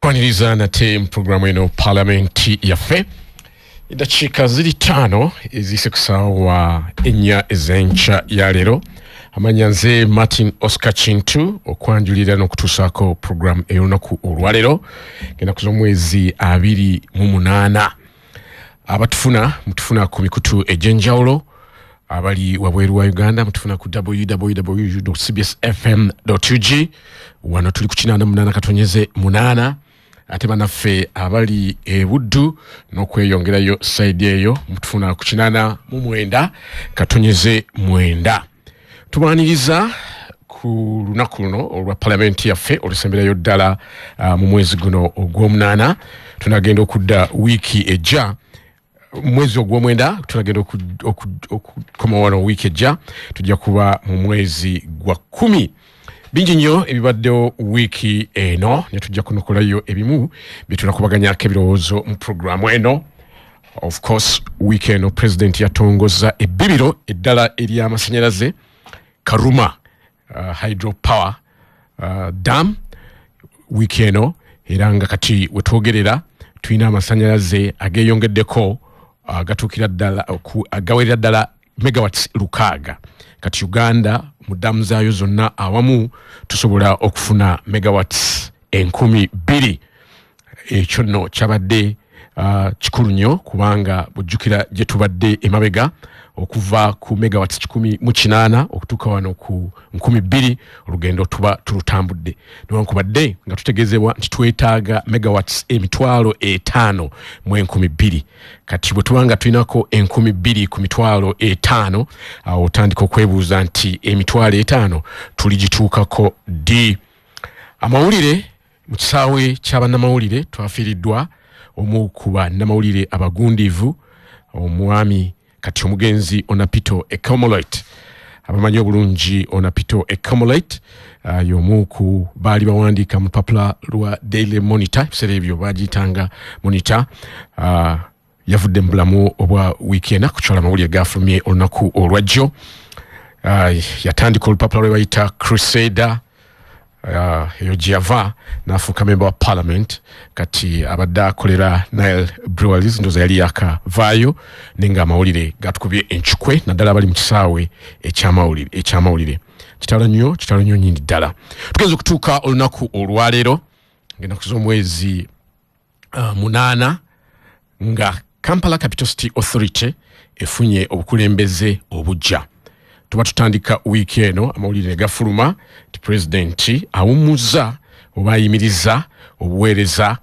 Kwaniriza na team programu ino Parliament Yaffe idachika zili tano ezise kusawa enya ezencha ya lero amanyanze Martin Oscar Chintu okwanjulira n'okutusako program eyonaku olwalero genda kuzomwezi 28 mutufuna ku mikutu ejenjawulo abali wabweru wa Uganda mutufuna ku www.cbsfm.ug wano tuli kukinana munana katonyeze munana ate banaffe abali ebuddu n'okweyongerayo side eyo mutufuna kukinana mu mwenda katonyeze mwenda tubaniriza ku lunaku luno olwa Parliament Yaffe olusemberayo ddala mu mwezi guno ogw'omunana tunagenda okudda wiki ejja mwezi ogw'omwenda tunagenda okukoma wano wiki ejja tujja kuba mu mwezi gwa 10 bingi nnyo ebibaddewo wiki eno ne tujja kunokolayo ebimu byetulakubaganyako ebirowoozo mu programu eno. Of course wiki eno president yatongoza ebbibiro eddala ery'amasanyalaze Karuma hydropower dam wiki eno era nga kati wetwogerera tulina amasanyalaze ageyongeddeko gatukira ddala agawerera ddala megawatts 600 kati Uganda mu damu zaayo zonna awamu tusobola okufuna megawatts 2,000 ekyo nno kyabadde kikulu nnyo kubanga bujjukira gye tubadde emabega okuva ku megawatts 108 okutuuka wano ku 2,000 olugendo tuba tulutambudde newankubadde nga tutegeezebwa nti twetaaga megawatts 5,000 mu 2,000 kati bwe tubanga tulinako 2,000 ku 5,000 awo otandika okwebuuza nti 5,000 tuligituukako ddi. Amawulire mu kisaawe ky'abannamawulire twafiiriddwa omu ku bannamawulire abagundiivu omwami kati omugenzi Onapito Ekomolite abamanyi obulungi Onapito Ekomolite y'omu ku baali bawandiika mu lupapula lwa Daily Monitor ebiseera ebyo bagiyitanga Monitor yavudde mu bulamu obwa wiikeena kukyala amawulire gafulumye olunaku olwajjo. Yatandika olupapula lwe bayita Crusader eyo gyava n'afuuka member wa Parliament kati abadde akolera Nile Breweries ndoza yali yakavaayo nenga amawulire gatukubye enchukwe naddala abali mu kisaawe ekyamawulire kitalo nnyo nnyini ddala. Tugenza okutuuka olunaku olwaleero ngenda kuza omwezi 8 nga Kampala Capital City Authority efunye obukulembeze obujja. Tuba tutandika wiki eno amawulire gafuluma ti president awummuza oba ayimiriza obuweereza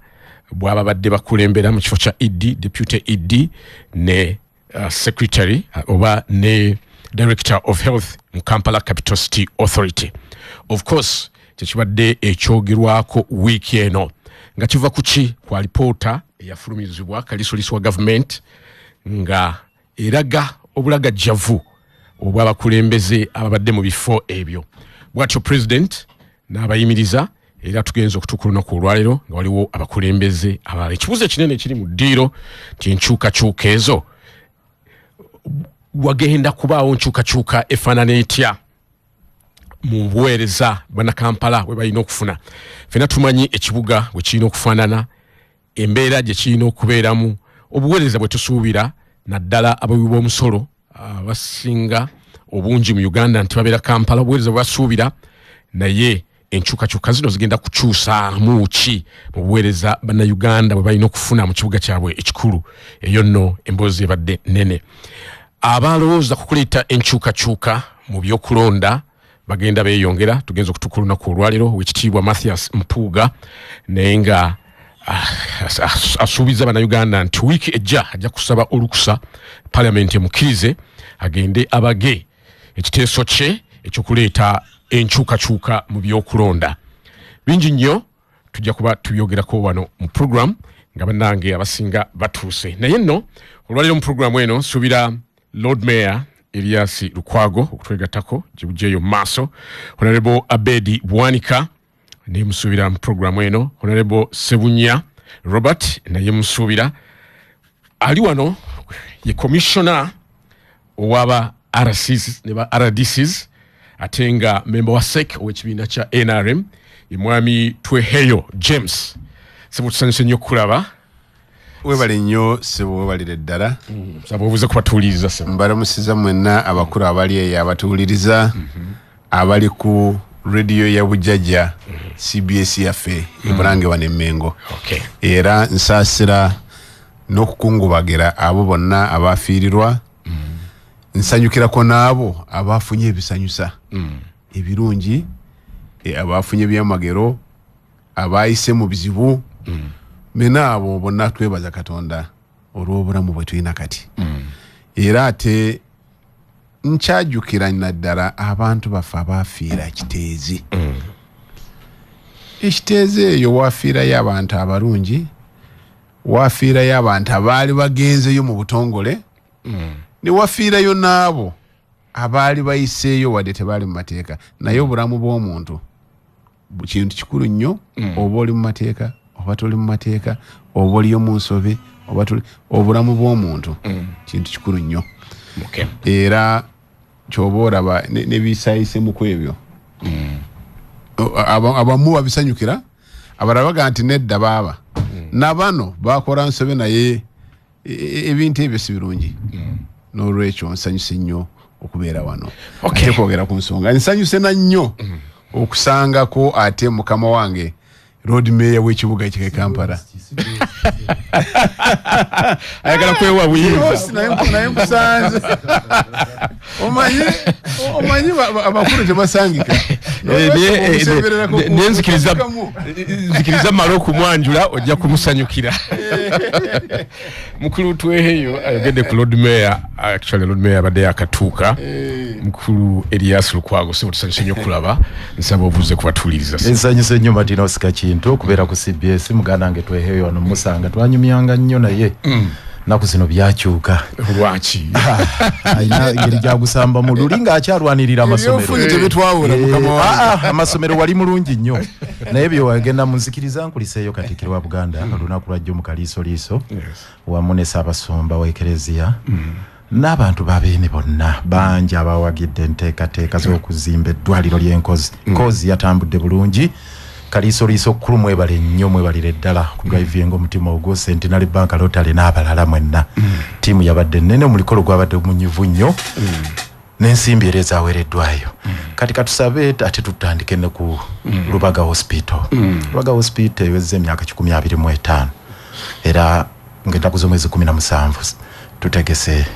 bw'ababadde bakulembera mu kifo kya ED, deputy ED ne secretary oba ne director of health mu Kampala Capital City Authority. Of course kyekibadde ekyogerwako wiki eno nga kiva kuki kwa lipoota eyafulumizibwa kalisolisi wa government nga eraga obulagajjavu obw'abakulembeze ababadde mu bifo ebyo. Bw'atyo president n'abayimiriza era tugenza okutuuka olunaku olwaleero nga waliwo abakulembeze abalala. Ekibuuzo ekinene ekiri mu ddiiro nti enkyukakyuka ezo wagenda kubaawo nkyukakyuka efaanana etya mu buweereza bannakampala bwe balina okufuna. Ffenna tumanyi ekibuga bwe kirina okufaanana, embeera gye kirina okubeeramu, obuweereza bwe tusuubira naddala abawi b'omusolo basinga obungi mu Uganda nti babeera Kampala obuweereza bwasuubira naye enkyukakyuka zino zigenda kukyusaamu ki mu buweereza bannayuganda bwe balina okufuna mu kibuga kyabwe ekikulu. Eyo nno emboozi ebadde nnene. Abalowooza ku kuleeta enkyukakyuka mu by'okulonda bagenda beeyongera. Tugenza okutuuka olunaku olwaleero wekitiibwa Mathias Mpuuga naye nga asuubiza bannayuganda nti wiiki ejja ajja kusaba olukusa Parliament emukkirize agende abage ekiteeso kye ekyokuleeta enkyukakyuka mu by'okulonda. Bingi nnyo tujja kuba tubyogerako wano mu program nga bannange abasinga batuuse. Naye nno olwaleero mu programu eno nsuubira Lord Mayor Erias Lukwago okutwegattako gye bujjeeyo mu maaso. Honorable Abedi Bwanika naye musuubira mu programu eno. Honorable Sebunya Robert naye musuubira. Ali wano ye commissioner owaba RCs ne ba RDCs atenga member wa SEC ow'ekibiina kya NRM ye mwami Tweheyo James Sebo tusanyuse nnyo kulaba. Webale nnyo sebo webalire ddala. Sabo obuze kubatuuliriza sebo. Mbalamusiza mwenna abakulu abali eyo abatuuliriza. Abali ku radio ya Bujajja CBS Yaffe Iburange wane Mengo. Okay. Era nsasira n'okukungubagira abo bonna abafiirirwa. Nsanyukira ko naabo abafunye ebisanyusa. Ebirungi abafunye byamagero abayise mu bizibu. Mena abo bonna twebaza Katonda olw'obulamu bwe tulina kati. Era ate nkyajukira naddala abantu baffe abafiira kiteezi. Ekiteezi eyo wafiirayo abantu abalungi, wafiirayo abantu abaali bagenzeyo mu butongole, ne wafiirayo n'abo abaali bayiseeyo wadde tebaali mu mateeka. Naye obulamu bw'omuntu kintu kikulu nnyo, oba oli mu mateeka oba toli mu mateeka, oba oliyo mu nsobe oba toli, obulamu bw'omuntu kintu kikulu nnyo. Okay. Era kyoba olaba ne bisayise mu kwebyo. Abamu babisanyukira, abalala baga nti nedda baaba. Nabano bakola nsobe naye ebintu ebyo si birungi. N'olwekyo nsanyuse nnyo okubeera wano. Okay. Ate kwogera ku nsonga nsanyuse na nnyo okusangako ate mukama wange road mayor w'ekibuga ekye Kampala. Ayagala kwewa buyinza. Naye nkusanze. Omanyi abakulu tebasangika. Nenzikiriza malo kumwanjula ojja kumusanyukira. Mukulu tweheyo ayogedde ku road mayor, actually road mayor abadde yakatuuka. Mukulu Erias Lukwago sebo tusanyuse nnyo kulaba. Nsaba obuze kubatuuliriza. Nsanyuse nnyo Martina Oscar Kintu okubeera ku CBS muganda nge tweheyo wano musanga twanyumyanga nnyo naye. Naku zino byakyuka. Lwaki? Ayina ngeri gyagusamba mu lulinga akyalwanirira amasomero. Amasomero wali mulungi nnyo. Naye byo wagenda munzikiriza nkuliseeyo Katikkiro wa Buganda olunaku lwajjo mu Kaliisoliiso. Wamu ne Ssaabasumba wa Ekereziya. N'abantu babeene bonna bangi abawagidde enteekateeka z'okuzimba eddwaliro ly'enkozi. Nkozi yatambudde bulungi. Kaliisoliiso kkulu mwebale nnyo mwebalire ddala ku drivinga omutima ogwo Centenary Bank Lotale n'abalala mwenna. Ttiimu yabadde nnene omukolo gwabadde munyivu nnyo. N'ensimbi era ezaaweereddwayo. Kati katusabe ate tutandike ne ku Lubaga Hospital. Lubaga Hospital ewezze emyaka 25 era ng'ennaku z'omwezi 17 tutegese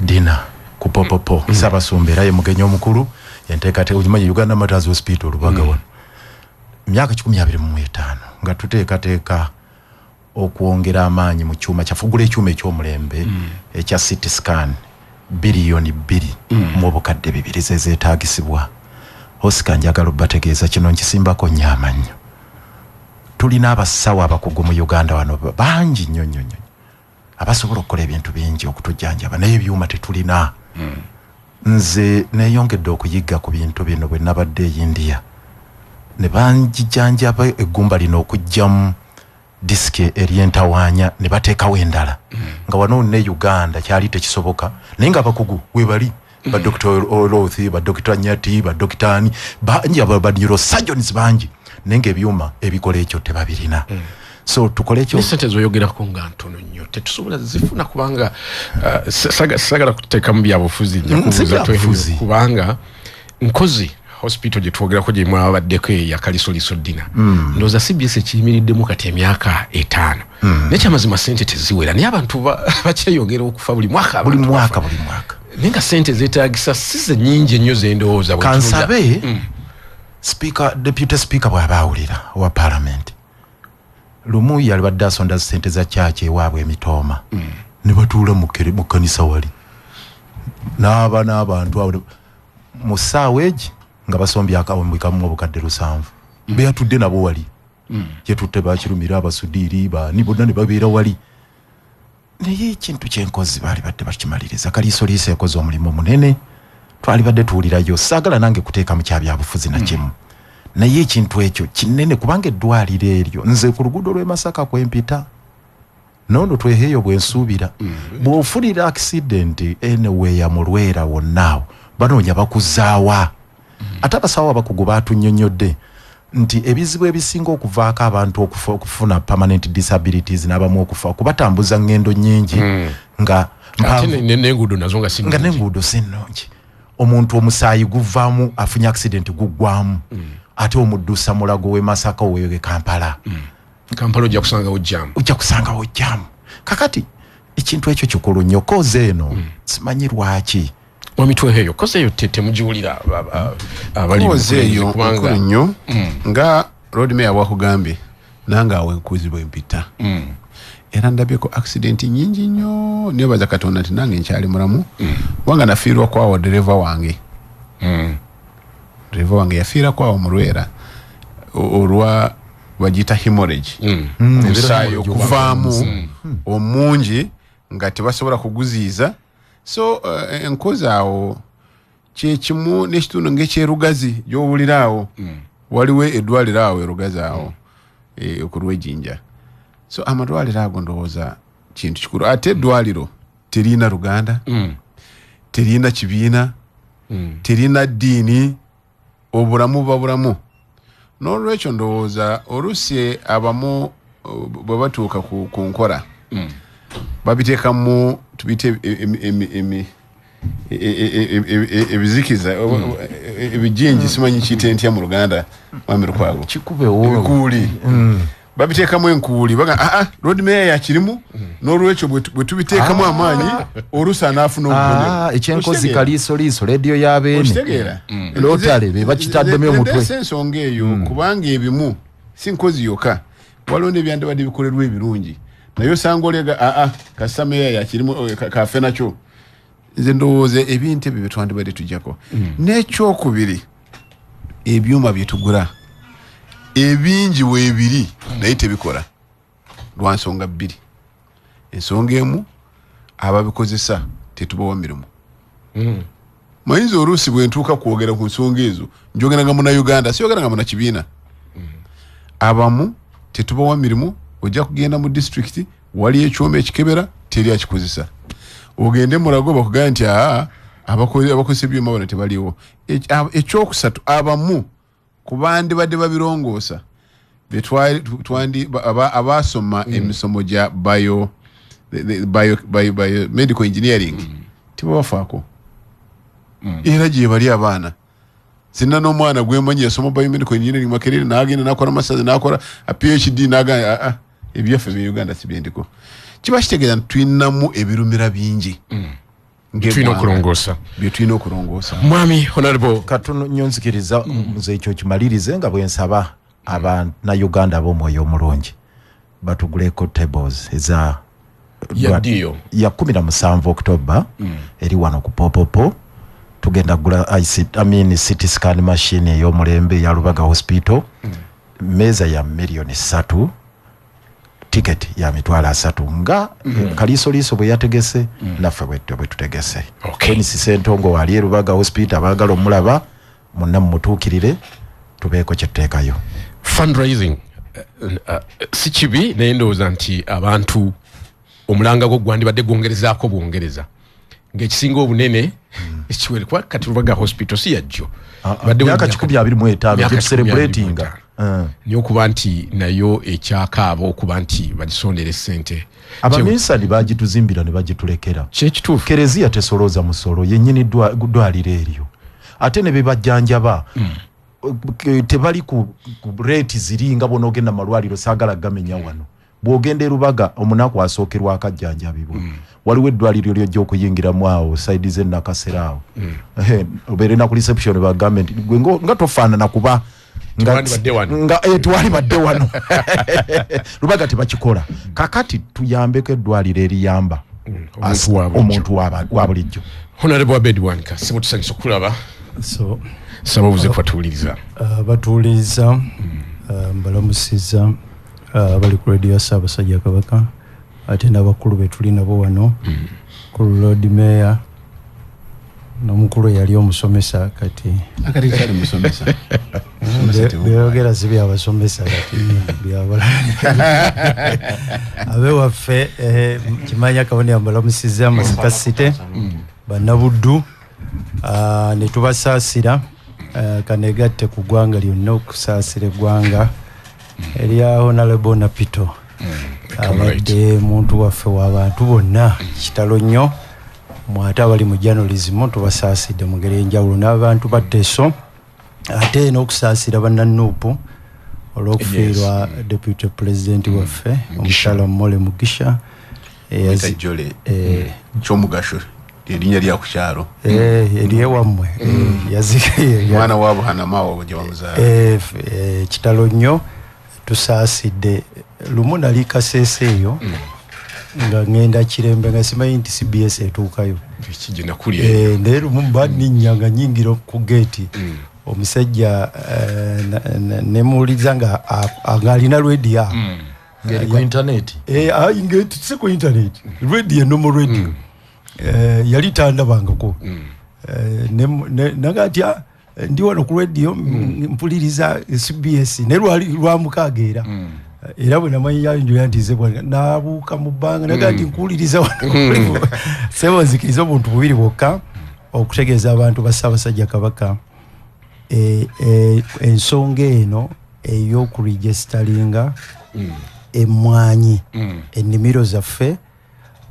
dina ku Popopo. Ssaabasumba era ye mugenyi omukulu enteekateeka ogimanyi Uganda Matters Hospital Lubaga wano. Myaka 25 nga tuteekateeka okwongera amaanyi mu kyuma kyafugula ekyuma eky'omulembe ekya CT scan biliyoni 2 mu bukadde 2 zezeetaagisibwa. Oscar njagala bategeeza kino nkisimbako nnyama nnyo. Tulina abasawo abakugu mu Uganda wano bangi nnyo abasobola okukola ebintu bingi okutujjanjaba naye ebyuma tetulina. Nze neeyongedde okuyigga ku bintu bino bwe nabadde India. Ne banjijjanjaba eggumba lino okujjamu disiki eryentawaanya ne bateekawo endala. Nga wano ne Uganda kyali tekisoboka. Naye nga abakugu we bali ba Dr. Olothi, ba Dr. Nyati, ba Dr. Ani, bangi aba neurosurgeons bangi. Naye ng'ebyuma ebikola ekyo tebabirina. So tukole ekyo. Sente zoyogerako nga ntono nnyo tetusobola zifuna kubanga sagala kuteeka mu byabufuzi njakubuuza twefuzi kubanga nkozi hospital gye twogerako gye mwabaddeko ya Kaliisoliiso Dina. Ndowooza CBS ekiyimiriddemu kati emyaka 5. Naye kyamazima sente teziwera naye abantu bakyeyongera okufa buli mwaka. Naye nga sente zeetaagisa si ze nnyingi ennyo ze ndowooza. Kansabe Deputy Speaker bw'abaawulira owa Parliament. Lumu yali badde asonda sente za kyaki ewaabwe Emitooma. Ne batuula mu kkanisa wali. N'abantu abo mu ssaawa egi nga basombye akawumbi kamu obukadde 7. Beatudde nabo wali. Ye tutte bakirumira abasudiiri bani bonna ne babeera wali. Naye ekintu ky'enkozi baali badde bakimaliriza. Kaliisoliiso yakoze omulimu munene. Twali badde tuwulirayo saagala nange kuteeka mu kyabyabufuzi na kimu. Naye ekintu ekyo kinene kubanga eddwaliro eryo nze ku luguudo lw'e Masaka kwempita. Nono tweheyo bwensuubira. Bw'ofunira accident anywhere mu Lwera wonnaawo banoonya bakuzaawa. Ate abasawo abakugu batunnyonnyodde nti ebizibu ebisinga okuvaako abantu okufuna permanent disabilities n'abamu okufa kubatambuza ngendo nyingi nga n'enguudo nazo nga n'enguudo sinnungi. Omuntu omusaayi guvaamu afunye accident guggwamu ate omuddusa mulago we Masaka oweyoge Kampala. Kampala ojja kusangawo jjaamu. Kakati ekintu ekyo kikulu nnyo koze eno simanyi lwaki. Wamitwe eyo koze eyo temugiwulira abali koze eyo nkulu nnyo nga road mayor bwakugambye nange awo enkuzi bwempita. Era ndabyeko accident nyingi nnyo nebaza Katonda nti nange nkyali mulamu wanga nafiirwa kwawo dereva wange. Dereva wange yafiira kwawo mu Lwera olwa bagita hemorrhage. Omusaayi okuvaamu omungi nga tebasobola kuguziiza. So enkozi awo kyekimu n'ekitundu ng'ekyerugazi gy'owulira awo waliwo eddwaliro awo erugazi awo okulw'Ejjinja. So amadwaliro ago ndowooza kintu kikulu ate eddwaliro teriina Luganda teriina kibiina teriina ddiini obulamu babulamu. N'olwekyo ndowooza oluusi abamu bwe batuuka ku nkola babiteekamu tubite ebizikiza ebijinji simanyi kiyite ntya mu Luganda Mwami Lukwago ebikuuli babiteekamu enkuuli baga road mayor yakirimu n'olwekyo bwe tubiteekamu amaanyi oluusi anaafuna obubonero ekyenkozi kaliisoliiso rediyo y'abeene okitegeera lotale be bakitaddemu omutwe ensonga eyo kubanga ebimu si nkozi yokka waliwo n'ebyandibadde bikolerwa ebirungi naye osanga olega kasita meya yakirimu kafe nakyo. Nze ndowooza ebintu ebyo byetwandibadde tujjako. N'ekyokubiri ebyuma byetugula ebingi weebiri naye tebikola lwa nsonga bbiri. Ensonga emu ababikozesa tetubawa mirimu. Mayinza oluusi bwe ntuuka kwogera ku nsonga ezo njogeranga Munnayuganda siyogeranga Munnakibiina. Abamu tetubawa mirimu. Ojja kugenda mu district wali ekyoma ekikebera teri akikozesa. Ogende Mulago bakugamba nti abakozesa ebyuma bano tebaliwo. Ekyokusatu abamu kubandi badde babirongoosa abaasoma emisomo gya medical engineering tebabafaako. Era gye bali abaana sinna n'omwana gwemanyi yasoma biomedical engineering Makerere n'agenda n'akola masazi n'akola PhD n'agamba ebyaffe bya Uganda si byendiko. Kiba kitegeeza nti tulinamu ebirumira bingi tulina okulongoosa. Mwami Honorable katono nnyo nzikiriza nze ekyo kimalirize nga bwe nsaba Abannayuganda ab'omwoyo omulungi batuguleko tables eza ya 17 October eri wano ku Popopo. Tugenda gula CT scan machine ey'omulembe ya Lubaga Hospital meza ya million 3 ticket ya mitwala 3 nga kaliisoliiso bwe yategese naffe bwe tutegese. Kenisi Sentongo wali Lubaga Hospital abaagala omulaba munna mumutuukirire tubeeko kyetuteekayo. Fundraising si kibi naye ndowooza nti abantu omulanga gwo gwandibadde gwongerezaako bwongereza ng'ekisinga obunene ekiwerekwa kati Lubaga Hospital si yajjo myaka 25 celebrating niyo kuba nti nayo ekyakaabo okuba nti bagisondere ssente. Abaminsani bagituzimbira ne bagitulekera kyekituufu. Kereziya tesolooza musolo yennyini ddwaliro eryo ate ne bebajjanjaba tebali ku rate ziringa bonoogenda malwaliro saagala gamenya wano. Bw'ogenda Lubaga omunaku asookerwa akajjanjabibwa waliwo eddwaliro lyojja okuyingiramu awo saidi ze Nakasera awo obeere na ku reception ba government nga tofaanana kuba twali badde wano Lubaga tebakikola. Kakati tuyambeko eddwaliro eriyamba omuntu wa bulijjo. Honorable Abed Wanika simutusanyusa okulaba saba obuze kubatuuliriza batuuliriza mbalamusiza bali ku radio ya Ssaabasajja Kabaka ate n'abakulu be tuli nabo wano ku Road Mayor n'omukulu yali omusomesa kati kali musomesa byogera zibi abasomesa kati byabala abe waffe kimanya kaboni mbalamusiza Masaka City bannabuddu ne tubasaasira kanegatte ku ggwanga lyonna okusaasira eggwanga erya Honorable Napito abadde muntu waffe w'abantu bonna kitalo nnyo mwate abali mu journalism tubasaasidde mu ngeri enjawulo n'abantu batteeso ate n'okusaasira bannanuupu olw'okufiirwa Deputy President waffe omukyala Mole Mugisha kyomugasho erinnya lya ku kyalo eriye wammwe mwana wa Buhanamawo gye bamuzaala kitalo nnyo tusaasidde lumu nali Kasese eyo nga ngenda Kirembe nga simanyi nti CBS etuukayo naye lumu mba ninnyanga nyingira ku geeti omusajja nemuwuliza nga alina radio ngeri ku internet ngeti si ku internet radio nomo radio yali tandabangako nagatya ndi wano ku radio mpuliriza CBS ne lwa mukaaga era bwe namanyi yanjo yantize bwana nabuuka mu bbanga nagati nkuwuliriza wano sebo nzikiriza obuntu bubiri bwokka okutegeeza abantu ba Ssaabasajja Kabaka ensonga eno ey'okuregisteringa emmwanyi ennimiro zaffe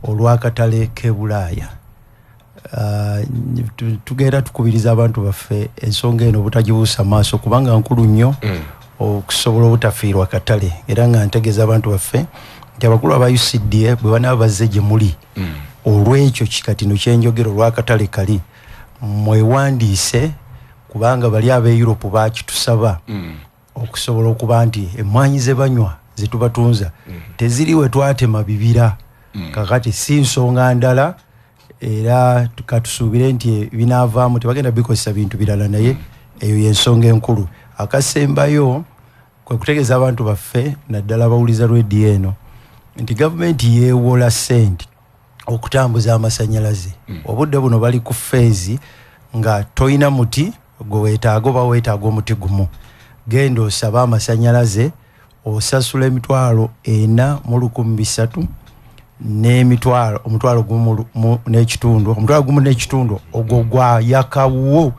olw'akatale k'e Bulaaya tugenda tukubiriza abantu baffe ensonga eno obutagibuusa maaso kubanga nkulu nnyo okusobola obutafiirwa katale era nga ntegeeza abantu baffe nti abakulu aba UCDA bwe banaaba bazze gye muli olw'ekyo kikatino kyenjogera olw'akatale kali mwewandiise kubanga bali ab'e Europe bakitusaba okusobola okuba nti emmwanyi ze banywa ze tubatunza teziri we twatema bibira kakati si nsonga ndala era tukatusuubire nti binaavaamu tebagenda bikozesa bintu birala naye eyo y'ensonga enkulu akasembayo kwe kutegeeza abantu baffe naddala bawuliza radio eno nti gavumenti yeewola ssente okutambuza amasannyalaze obudde buno bali ku feezi nga toyina muti gwe weetaaga oba weetaaga omuti gumu genda osaba amasannyalaze osasula emitwalo 4,300 n'emitwalo omutwalo gumu n'ekitundu ogwo gwa yakawo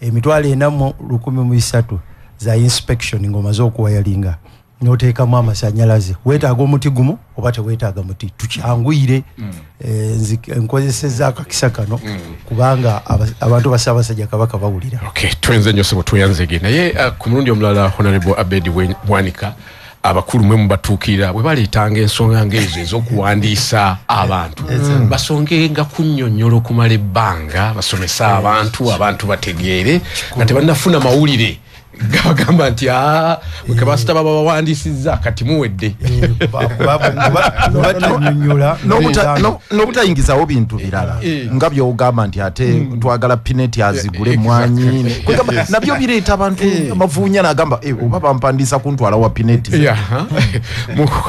emitwalo 4,300 za inspection ng'omaze okuwayalinga n'oteekamu amasannyalaze weetaaga omuti gumu oba teweetaaga muti tukyanguyire nkozesezza akakisa kano kubanga abantu ba Ssaabasajja Kabaka bawulira twenze nnyo sebo tweyanzege naye ku mulundi omulala Honorable Abedi Bwanika abakulu mwe mubatuukirira bwe baleetanga ensonga ng'ezo ez'okuwandiisa abantu basongenga kunnyonnyola okumala ebbanga basomesa abantu bategeere nga tebannafuna mawulire gabagamba nti bwekabasita baba bawandiisizza kati muwedde n'obutayingizawo bintu birala nga by'ogamba nti ate twagala pineti azigule emmwanyi nabyo bireeta abantu amavuunya n'agamba oba bampandiisa kuntwala wa pineti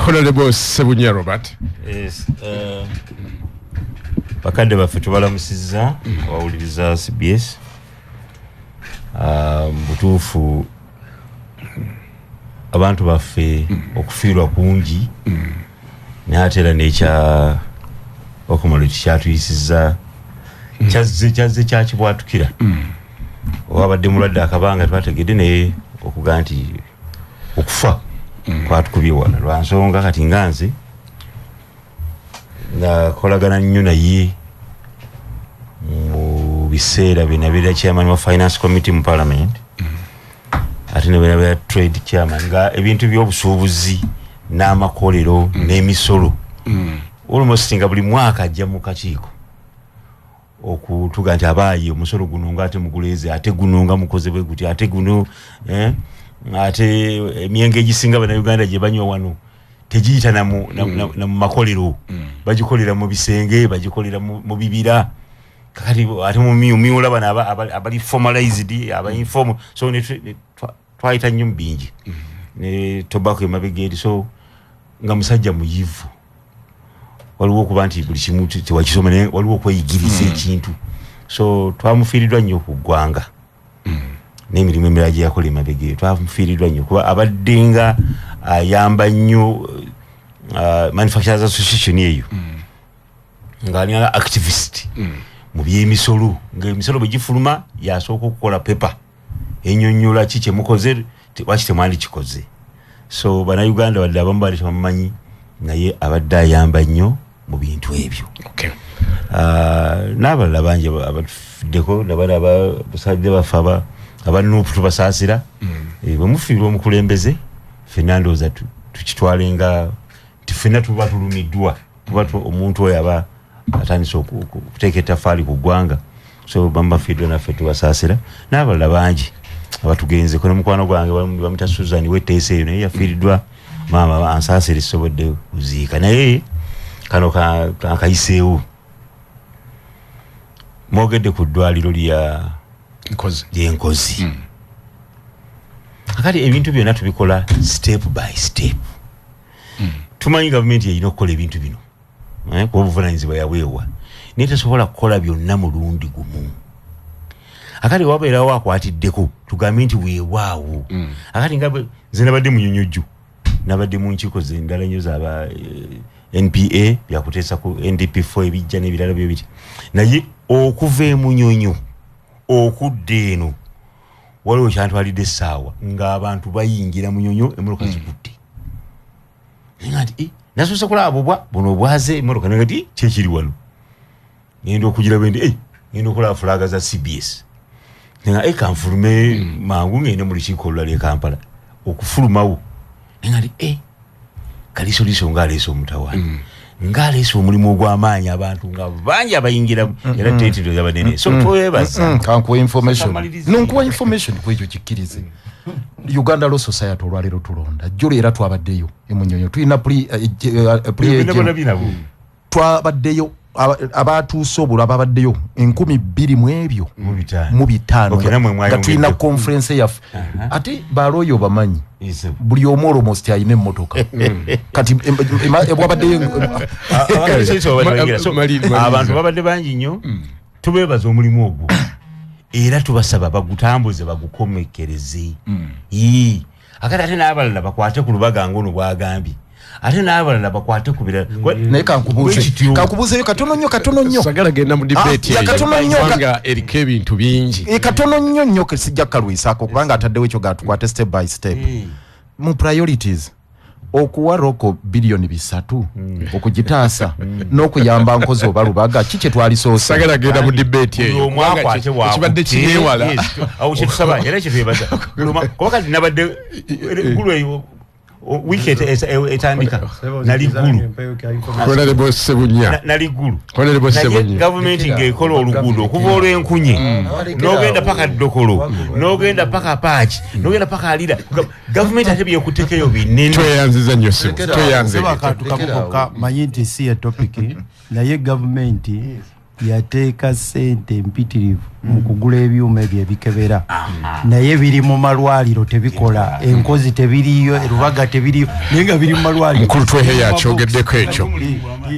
Honorable Sebunya Robert bakadde baffe tubalamusizza bawuliriza CBS butuufu abantu baffe okufiirwa kungi naye ate era nekya okumala kikyatuyisizza kyazze kyakibwatukira oba abadde mulwadde akabanga twategedde naye okugaa nti okufa kwatukubye wano lwa nsonga kati nga nze nakolagana nnyo naye mu biseera bye nabeera chairman wa finance committee mu parliament ate nabeera trade chairman nga ebintu by'obusuubuzi n'amakolero n'emisolo almost nga buli mwaka ajja mu kakiiko okutuga nti abaayi omusolo guno nga ate muguleeze ate guno nga mukoze bwe guti ate guno ate emyenge egisinga bannayuganda gye banywa wano tegiyita na mu makolero bagikolera mu bisenge bagikolera mu bibira kakati ate mu miwula bano abali formalized aba informal so twayita nnyo mu bingi ne tobacco emabega eri so nga musajja muyivu waliwo okuba nti buli kimu tewakisoma naye waliwo okweyigiriza ekintu so twamufiiriddwa nnyo ku ggwanga n'emirimu emirala gye yakola emabega eyo twamufiiriddwa nnyo kuba abadde nga ayamba nnyo manufacturers association eyo ng'alina activist mu by'emisolo ng'emisolo bwe gifuluma yasooka okukola pepa enyonyola ki kyemukoze waki temwandi kikoze. So bannayuganda badde abamu baali tebamumanyi naye abadde ayamba nnyo mu bintu ebyo. N'abalala bangi abafuddeko nabala abasadde baffe abanuupu tubasaasira bwe mufiirwa omukulembeze ffenna ndowooza tukitwale nga nti ffenna tuba tulumiddwa kuba omuntu oyo aba atandise okuteeka ettaffaali ku ggwanga. So bamubafiiddwa naffe tubasaasira n'abalala bangi abatugenzeko ne mukwano gwange bamuta Susan wetteesa eyo naye yafiiriddwa maama ansaasire sisobodde kuziika naye kano kayiseewo. Mwogedde ku ddwaliro ly'enkozi. Akati ebintu byonna tubikola step by step. Tumanyi gavumenti erina okukola ebintu bino kuba obuvunaanyizibwa yaweebwa naye tesobola kukola byonna mulundi gumu. Akati wabeerawo akwatiddeko tugambe nti weewaawo. Akati nga nze nabadde munyonyojju nabadde mu nkiiko zendala nnyo zaba NPA byakuteesa ku NDP4 ebijja n'ebirala byo biti naye okuva emunyonyo okudda eno waliwo kyantwalidde essaawa ng'abantu bayingira munyonyo emmotoka zigudde. Nga nti nasoose kulaba buno obwaze emmotoka nga nti kyekiri wano ngenda okugiraba ndi ngenda okulaba fulaga za CBS nga kanfulume mangu ngende mu lukiiko olulala e Kampala okufulumawo nga nti kalisoliso ng'aleese omutawaana ng'aleese omulimu ogw'amaanyi abantu nga bangi abayingiramu era tetiro y'abanene. So twebaza kankuwa information kwekyo kikkirize. Uganda Law Society olwaleero tulonda jjolo era twabaddeyo emunyonyo tulina twabaddeyo abatuuse obulwa babaddeyo 12,000 mu ebyo mu 5 nga tulina conference yaffe ate balooyo bamanyi buli omu almost alina emmotoka kati bwabaddeyo abantu babadde bangi nnyo. Tubeebaza omulimu ogwo era tubasaba bagutambuze bagukomekereze. Akati ate n'abalala bakwate ku lubaga ngono bwagambye ate n'abalala bakwate ku birala naye kankubuuzeyo katono nnyo sagala genda mu debate kubanga eriko ebintu bingi katono nnyo sijja kalwisaako kubanga ataddewo ekyo gatukwate step by step mu priorities okuwa roko bilioni 3 okugitaasa n'okuyamba nkozi oba lubaga kiki twalisoosa. Sagala genda mu debate eyo ekibadde kineewala awo kyetusaba era kyetwebaza kuba kati nabadde gulu eyo wiki etandika nali gulu naye gavumenti ng'ekola oluguudo okuva olw'enkunye n'ogenda paka Ddokolo n'ogenda paka Paaki n'ogenda paka Alira gavumenti ate byekutekeyo binene. Tweyanziza nnyo tukakoka manyi nti si ya topiki naye gavumenti yateeka ssente mpitirivu mu kugula ebyuma ebyo ebikebera naye biri mu malwaliro tebikola enkozi tebiriyo erubaga tebiriyo naye nga biri mu malwaliro. Mukulu tweheya akyogeddeko ekyo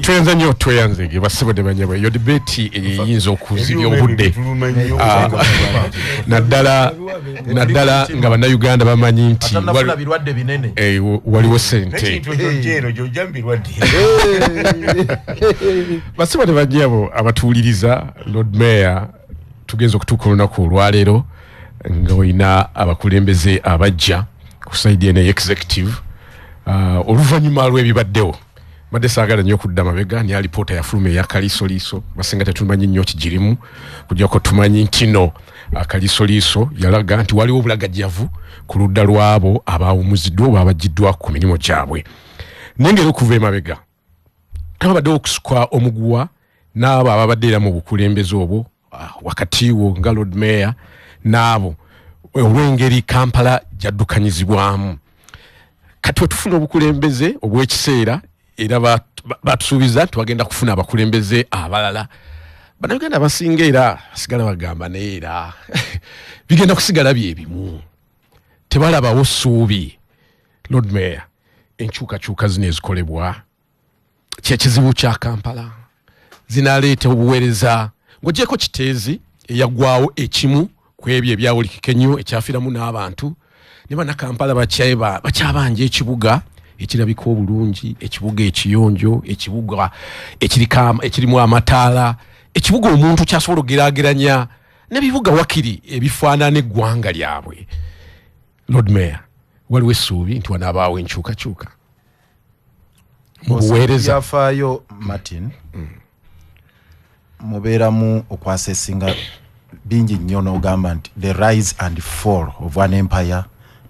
tweyanza nnyo tweyanzege basibo ne banyabwe yo debate eyinza okuzibya obudde naddala nga bannayuganda bamanyi nti waliwo ssente basibo ne banyabo abatuuliriza Lord Mayor tugenza okutuuka olunaku olwaleero nga olina abakulembeze abajja ku saidi ene executive oluvannyuma lw'ebibaddewo badde saagala nnyo okudda mabega ni alipoota yafuluma eya kalisoliiso basinga tetumanyi nnyo kigirimu kujjako tumanyi nti no kalisoliiso yalaga nti waliwo obulagajjavu ku ludda lw'abo abaawumuziddwa oba abaggiddwa ku mirimu gyabwe naye ngeri okuva emabega abaddewo okusukwa omuguwa n'abo ababadde era mu bukulembeze obwo wakati wo nga Lord Mayor n'abo olw'engeri Kampala gyaddukanyizibwamu kati wetufuna obukulembeze obw'ekiseera era batusuubiza nti bagenda kufuna abakulembeze abalala. Bannayuganda abasinga era basigala bagamba naye era bigenda kusigala byebimu tebalabawo ssuubi. Lord Mayor enkyukakyuka zino ezikolebwa kyekizibu kya Kampala zinaleeta obuweereza ng'ogyeko kiteezi eyaggwawo ekimu ku ebyo ebyawulikika ennyo ekyafiiramu n'abantu ne bannakampala bakyabanja ekibuga ekirabika obulungi, ekibuga ekiyonjo, ekibuga ekirimu amataala, ekibuga omuntu kyasobola okugeraageranya n'ebibuga wakiri ebifaanana eggwanga lyabwe. Lord Mayor, waliwo essuubi nti wanaabaawo enkyukakyuka mu buweereza. Yafaayo Martin mubeeramu okwasesinga bingi nnyo n'ogamba nti the rise and fall of an empire,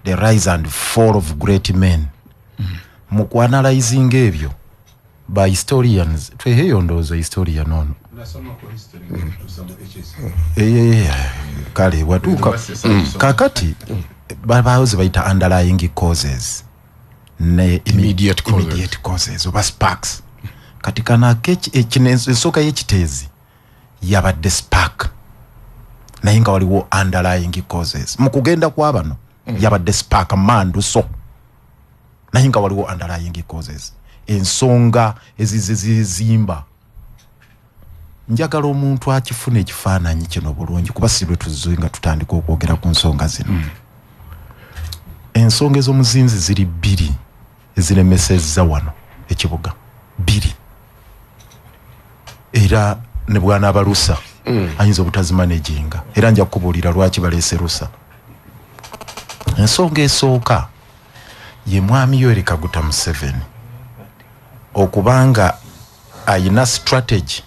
the rise and fall of great men. Mu kuanalyzing ebyo by historians, tweheyo ndowooza historian ono kale watuuka kakati babawoze bayita underlying causes ne immediate causes oba sparks. Kati kana ensooka y'ekiteezi yabadde spark naye nga waliwo underlying causes. Mu kugenda kw'abano yabadde spark manduso naye nga waliwo underlying causes. Ensonga ezizimba njagala omuntu akifuna ekifaananyi kino bulungi kuba si lwe tuzinga tutandika okwogera ku nsonga zino. Ensonga ez'omuzinzi ziri bbiri eziremesezza wano ekibuga bbiri, era ne bwana abalusa ayinza obutazimanaginga, era nja kukubuulira lwaki baleese lusa. Ensonga esooka ye mwami Yoweri Kaguta Museveni okubanga ayina strategy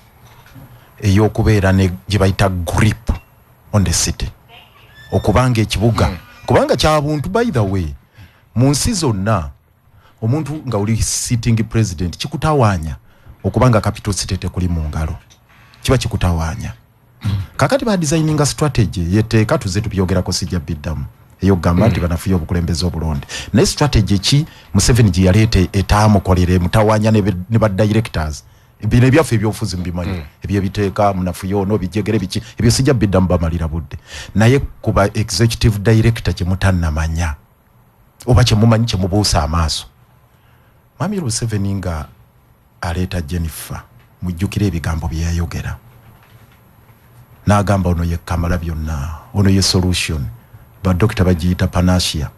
ey'okubeera ne gye bayita grip on the city, okubanga ekibuga kubanga kya buntu. By the way, mu nsi zonna omuntu nga oli sitting president kikutawaanya okubanga capital city tekuli mu ngalo, kiba kikutawaanya. Kakati ba designinga strategy yeteeka tuze tubyogerako sijja biddamu eyogamba nti banafuya obukulembeze obulonde. Naye strategy ki Museveni gye yaleeta etaamukolere mutawaanya ne ba directors bino ebyaffe ebyobufuzi mbimanyi ebyebiteeka munafuya ono bijegere biki ebyo sijja biddamu bamalira budde. Naye kuba executive director kye mutannamanya oba kye mumanyi kye mubuusa amaaso. Mwami Museveni nga aleeta Jennifer mujjukire ebigambo bye yayogera n'agamba ono ye kamala byonna, ono ye solution. Ba dokita bagiyita panasia,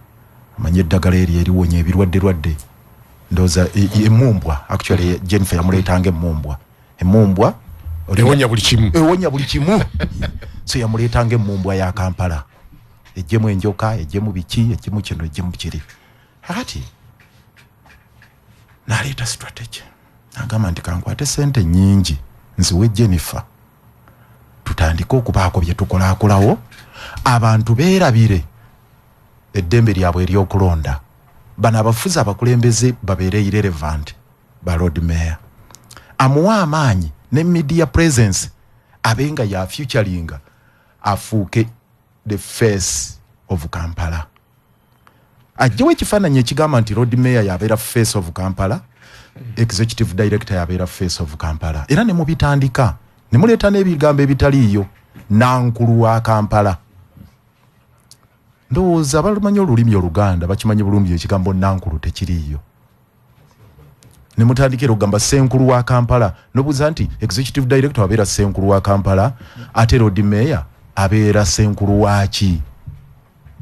amanye eddagala eri eriwonya ebirwadde ndoza emumbwa. Actually Jennifer yamuleetanga emumbwa ewonya buli kimu so yamuleetanga emumbwa ya Kampala, ejjemu enjoka, ejjemu biki, ejjemu kino, ejjemu kiri. Hakati n'aleeta strategy agamba nti kankwate sente nyingi nziwe Jennifer tutandika okubaako bye tukolaakolawo abantu beerabire eddembe lyabwe ery'okulonda. Bano abafuzi abakulembeze babeere irrelevant ba Lord Mayor. Amuwa amaanyi ne media presence abenga ya futuringa afuuke the face of Kampala. Ajjewo ekifaananyi ekigamba nti Lord Mayor yabeera face of Kampala, executive director yabeera face of Kampala, era ne mubitandika ne muleeta n'ebigambo ebitaliiyo nankulu wa Kampala. Ndowooza balumanyi olulimi Oluganda bakimanyi bulungi ekigambo nankulu tekiriiyo. Ne mutandikira okugamba senkulu wa Kampala nobuuza nti executive director abeera senkulu wa Kampala ate Lord Mayor abeera senkulu waki.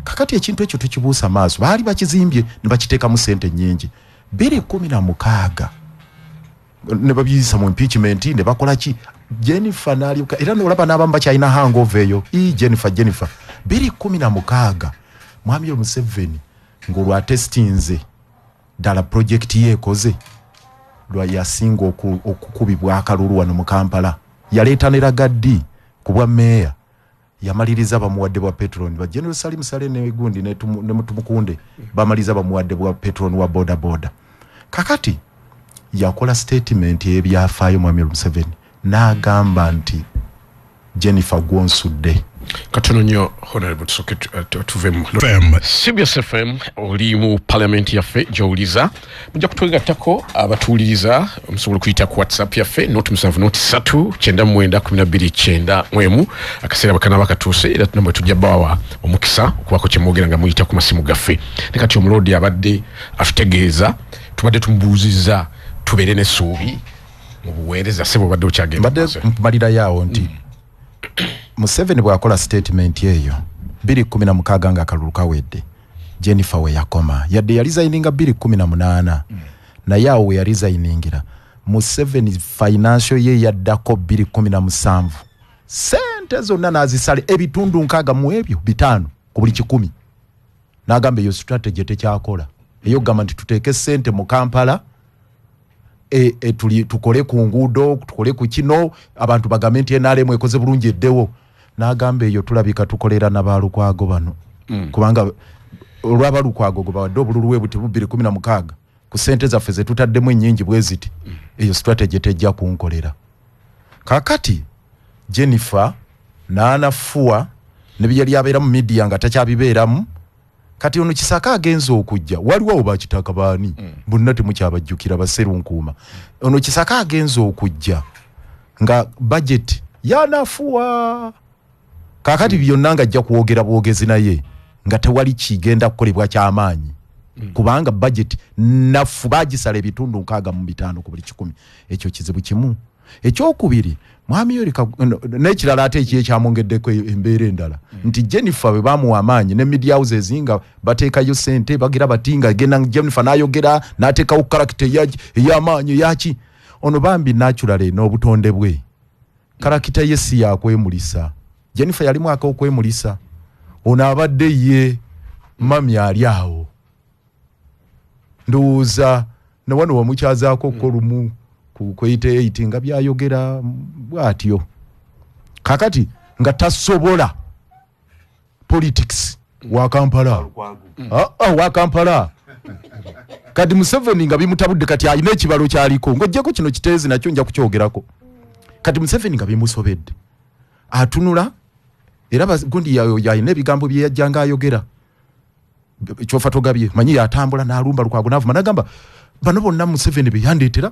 Kakati ekintu ekyo tukibuusa maaso. Baali bakizimbye ne bakiteekamu ssente nnyingi 2016 ne babiyisa mu impeachment ne bakola ki. Jennifer n'alyuka era n'olaba n'abamu bakyalina hangover eyo. Jennifer 2016 mwami Museveni ng'olwa testinze ddala project ye ekoze lwa yasinga okukubibwa akalulu wano mu Kampala. Yaleeta ne Lagaddi ku bwa Mayor yamaliriza bamuwadde bwa petrol ba General Salim Sale ne Gundi ne Mutumukunde bamaliza bamuwadde bwa petrol wa boda. Kakati yakola statement ebyafaayo mwami Museveni n'agamba nti Jennifer gwonsudde. Katono nnyo honorable tusoke tuvemu CBS FM oli mu parliament yaffe gy'owuliza mujja kutwegattako abatuuliriza musobola okuyita ku WhatsApp yaffe noti 793 akaseera bakanaaba katuuse era tunamwe tujja bawa omukisa okubako kye mwogera nga muyita ku masimu gaffe. Ne kati omuloodi abadde atutegeeza tubadde tumubuuzizza tubeere n'essuubi mu buweereza ssebo obadde okyagenda badde mmalira yaawo nti Museveni bw'akola statement eyo 2016 nga akalulu kawedde Jennifer we yakoma yadde yalisigninga 2018 naye awo we yalisigningira Museveni financial ye yaddako 2017 sente sente zonna nazisale ebitundu nkaaga mu ebyo 5 ku buli 100 n'agamba eyo strategy tekyakola eyo gamba nti tuteeke sente mu Kampala tukole ku nguudo tukole ku kino abantu bagambe nti NRM ekoze bulungi eddewo n'agamba eyo tulabika tukolera n'abalukwago bano kubanga olw'abalukwago gwe bawadde obululu bwebuti 2016 ku sente zaffe ze tutaddemu ennyingi bwe ziti eyo strategy tejja kunkolera kakati Jennifer n'anafuwa ne byali abeera mu media nga takyabibeeramu kati ono Kisaka agenza okujja waliwo bakitaka baani bonna temukyabajjukira baserunkuuma ono Kisaka agenza okujja nga budget yanafuwa kakati byonna nga ajja kuwogera bwogezi naye nga tewali kigenda kukolebwa ky'amaanyi kubanga budget nafu bagisala ebitundu 65 ku buli 10 ekyo kizibu kimu ekyokubiri mwami yorika n'ekirala ate ekyamwongeddeko embeera endala nti Jennifer bwe bamuwa amaanyi ne media houses nga bateekayo sente bagira batinga genda Jennifer n'ayogera n'ateekawo character ey'amaanyi yaki ono bambi naturally n'obutonde bwe character yesi yakwemulisa Jennifer yali mwaka okwemulisa ono abadde ye mami ali awo ndowooza ne wano wamukyazaako kolumu kweyite 8 nga byayogera bwatyo kakati nga tasobola politics wa Kampala wa Kampala kati Museveni nga bimutabudde kati ayina ekibalo kyaliko ng'ojjeko kino kiteezi nakyo nja kukyogerako kati Museveni nga bimusobedde atunula era gundi yayina ebigambo bye yajjanga ayogera kyofa togabye manyi yatambula n'alumba Lukwago n'avuma n'agamba bano bonna Museveni be yandeetera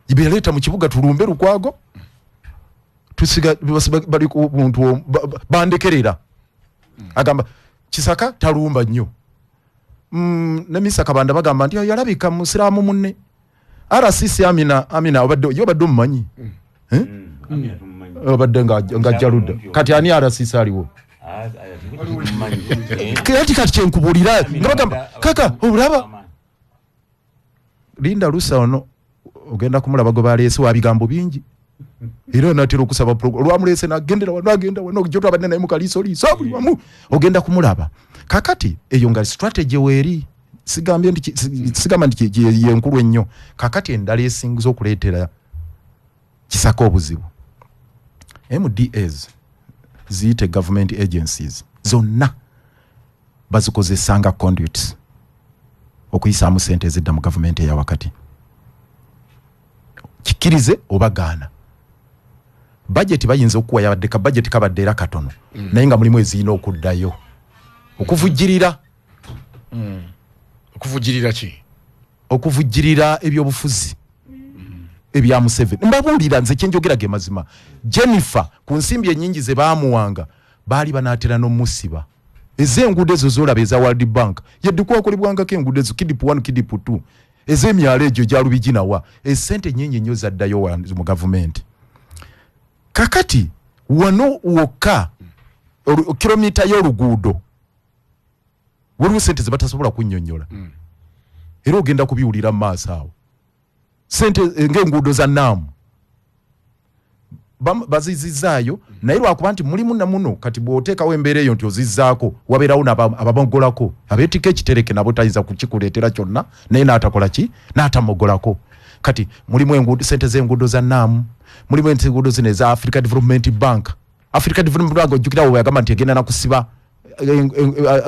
ibeleta mu kibuga tulumbe Lukwago tusiga bali ku muntu bandekerera agamba Kisaka talumba nnyo ne Misaka banda bagamba nti yalabika musiramu munne RCC Amina obadde mumanyi obadde nga jaluda kati ani RCC aliwo kati kyenkubulira nga bagamba kaka obulaba Linda Lusa ono ogenda kumulaba go baleese wa bigambo bingi era natero kusaba olwamulese nagendera wano jotwa abadde naye mukaliso buli wamu ogenda kumulaba kakati eyo nga strategy weeri sigambye nti sigamba nti yenkulu ennyo kakati endala esingiza okuleetera Kisaka obuzibu MDAs ziyite government agencies zonna bazikozesanga conduits okuyisaamu sente ezidda mu government eya wakati kikirize obagaana budget bayinza okuwa yabadde ka budget kabadde era katono naye nga mulimu eziyina okuddayo okuvujjirira okuvujjirira ebyobufuzi ebya Museveni mbabuulira nze kyenjogera ge mazima Jennifer ku nsimbi ennyingi ze baamuwanga baali banaatera n'omusiba ez'enguudo ezo z'olaba eza World Bank yeddikwakolebwangako enguudo ezo kidipu 1 kidipu 2 ez'emyalo egyo gyalubiginawa esente nnyingi nnyo zaddayo mu gavumenti kakati wano wokka kilomita y'oluguudo waliwo sente ze batasobola kunnyonnyola era ogenda kubiwulira mu maaso awo sente ng'enguudo za Naamu bazizizaayo naye lwakuba nti mulimu na muno kati bw'oteekawo embeera eyo nti ozizzaako wabeerawo abamogolako abeetika ekitereke nabo tayinza kukikuleetera kyonna naye n'atakola ki n'atamogolako kati mulimu sente z'enguudo za Naamu mulimu enguudo zino eza Africa Development Bank ojjukirawo yagamba nti egenda nakusiba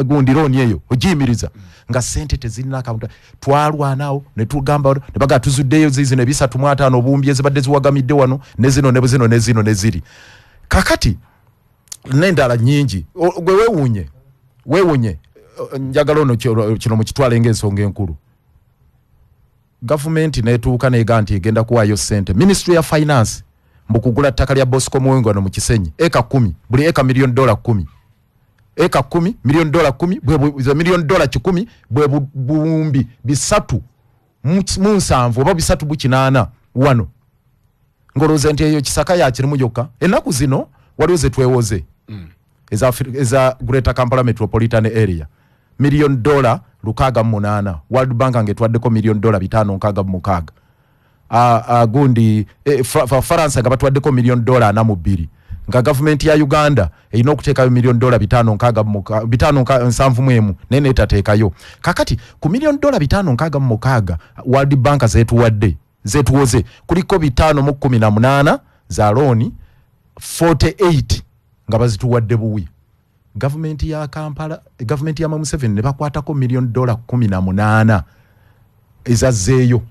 gundi looni eyo ogiyimiriza nga sente tezirina akawunta twalwanawo ne tugamba ne baga tuzuddeyo zizino 350 obumbi ezibadde ziwagamidde wano nezino neziri kakati n'endala nnyingi gwe weewunye njagala ono kino mu kitwala ng'ensonga enkulu gavumenti neetuuka neega nti egenda kuwaayo sente Ministry ya Finance mbukugula ttaka lya Bosco Muwengano mu Kisenyi eka 10 buli eka $1 million 10 eka 10 $1 million 10 bwe $1 million 10 bwe bumbi bisatu mu nsanvu oba bisatu bu 8 wano ngoloze nti eyo Kisaka yakirimu yokka ennaku zino waliwo ze twewoze eza Greater Kampala Metropolitan Area $1 million 608 World Bank angetwaddeko $1 million 566 gundi Faransa nga batwaddeko $1 million 42 nga government ya Uganda erina okuteekayo $5,676 nene etateekayo. Kakati ku $5,676 World Bank zetuwoze kuliko 518 za loan 48 nga bazituwadde buwi. Government ya Kampala, government ya Museveni ne bakwatako $1,18 ezazzeeyo.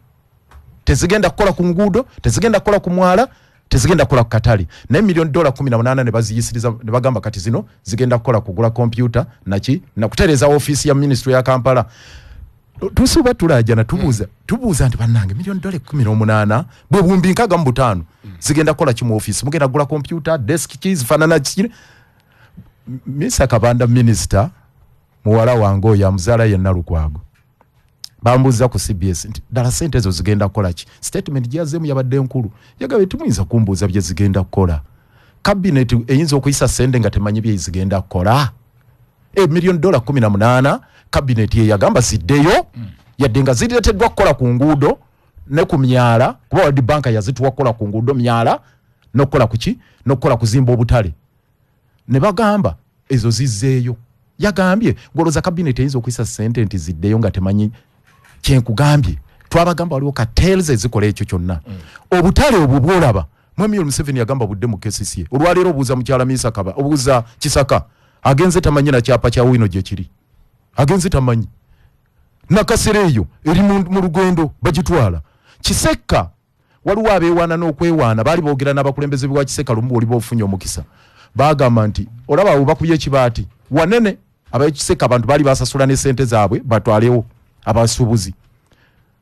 Tezigenda kukola ku nguudo, tezigenda kukola ku mwala, tezigenda kukola ku katale. Naye $1,18 ne baziyisiriza ne bagamba kati zino zigenda kukola kugula computer na kutereza office ya ministry ya Kampala. Tusuba tulajana tubuuza nti bannange $1,18 bwe bumbi nkaga mu 5 zigenda kukola kimu office mugenda kugula computer, desk keys fanana kiri. Misa Kabanda minister muwala wango ya mzala yenna Lukwago bambuza ku CBS nti dala sente ezo zigenda kukola ki. Statement gyazemu yabadde nkulu yagabe tumuyinza kumbuuza bye zigenda kukola. Cabinet eyinza okuyisa sente nga temanyi bye zigenda kukola. $1,18 cabinet ye yagamba ziddeyo yadde nga zireteddwa kukola ku nguudo ne ku myala kuba World Bank yazituwa kukola ku nguudo myala n'okukola ku ki n'okukola kuzimba obutale. Ne bagamba ezo zizzeeyo. Yagambye ngoloza cabinet eyinza okuyisa sente nti ziddeyo nga temanyi kyenkugambye. Twabagamba waliwo cartels ezikola ekyo kyonna. Obutale obwo bwolaba Mwami Museveni yagamba budde mu KCCA. Olwaleero obuuza mukyala Misa Kaba obuuza Kisaka agenze tamanyi na kyapa kya wino gye kiri. Agenze tamanyi. Nakasereyo eri mu lugendo bagitwala. Kiseka waliwo abeewaana n'okwewaana bali boogera n'abakulembeze bwa Kiseka lumu oli bofunye omukisa. Bagamba nti olaba abo bakubye kibaati wanene abayekiseka abantu bali basasula ne sente zaabwe batwalewo abasuubuzi.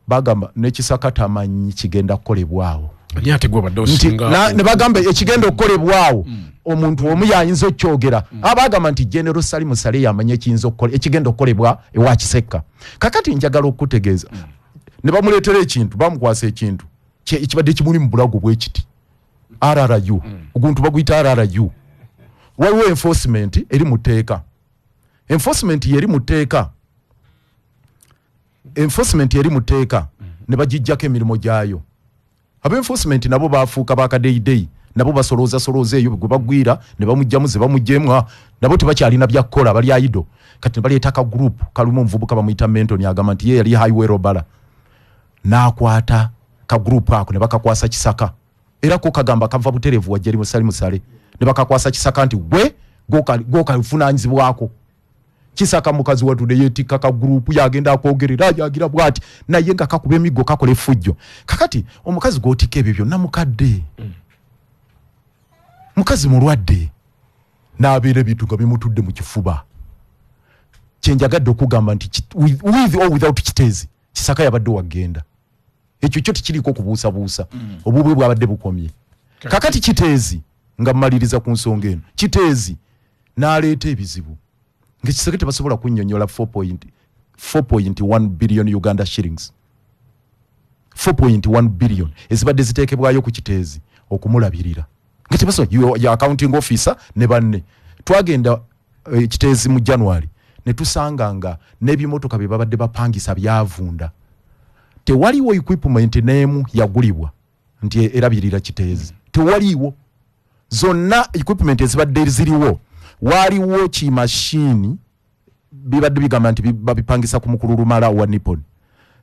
Bagamba ne Kisaka tamanyi kigenda kukolebwawo. Nyategwa badde osinga. Ne bagamba ekigenda okukolebwawo omuntu omu yayinza okyogera. Abagamba nti General Salimu Sale yamanye ekiyinza okukola ekigenda okukolebwa ewa Kiseka. Kakati njagala okutegeeza. Ne bamuleetera ekintu bamukwasa ekintu ekibadde kimuli mu bulago bw'ekiti. RRU. Oguntu baguyita RRU. Waliwo enforcement eri muteeka. Enforcement yeri muteeka ne bagijjako emirimu gyayo. Aba enforcement nabo baafuuka bakadeyidei nabo basolooza eyo gwe bagwira ne bamujjamu ze bamujjemu nabo tebakyalina byakukola bali aido. Kati baleeta ka group kalumu omuvubuka bamuyita Menton yagamba nti ye yali highway robala n'akwata ka group ako ne bakakwasa Kisaka. Era ko kagamba kava buterevu wa Jerry Salimu Sale ne bakakwasa Kisaka nti gwe goka funanyizibwako. Kisaka mukazi watude yetika ka group yagenda akwogerera yagira bwati naye nga kakube emigo kakole fujjo. Kakati omukazi gotika ebyo byonna mukadde. Mukazi mulwadde n'abeera bituga bimutudde mu kifuba. Kyenjagadde okugamba nti with or without kitezi Kisaka yabadde wagenda. Ekyo kyo tikiriko kubuusa obubwe bwabadde bukomye. Kakati kitezi nga mmaliriza ku nsonga eno. Kitezi n'aleeta ebizibu. Ngekiseke tebasobola kunnyonnyola 4.1 billion Uganda shillings. 4.1 billion ezibadde ziteekebwayo ku kitezi okumulabirira. Ngetebasobola ya accounting officer ne banne. Twagenda kitezi mu January ne tusanga nga n'ebimotoka bye babadde bapangisa byavunda. Tewaliwo equipment n'emu yagulibwa nti erabirira kitezi. Tewaliwo. Zonna equipment ezibadde ziriwo. Waliwo ki machine bibadde bigamba nti babipangisa ku mukulu Lumala wa Nippon.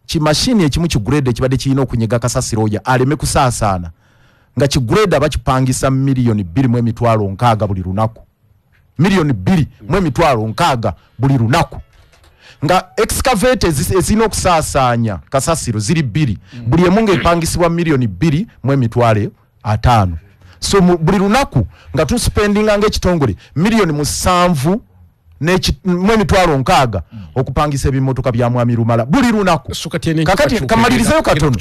Ki machine ekimu ki grade ekibadde kirina okunyega kasasiro ya aleme kusaasaana. Nga ki grade abakipangisa $2,600,000 buli lunaku. $2,600,000 buli lunaku. Nga excavators ezino okusaasaanya kasasiro ziri 2 buli emunga epangisibwa $2,750,000. So buli lunaku nga tu spending ange kitongole $1,750,000 okupangisa ebimotoka bya Mwami Lumala buli lunaku. Kakati kamalirizeyo katono.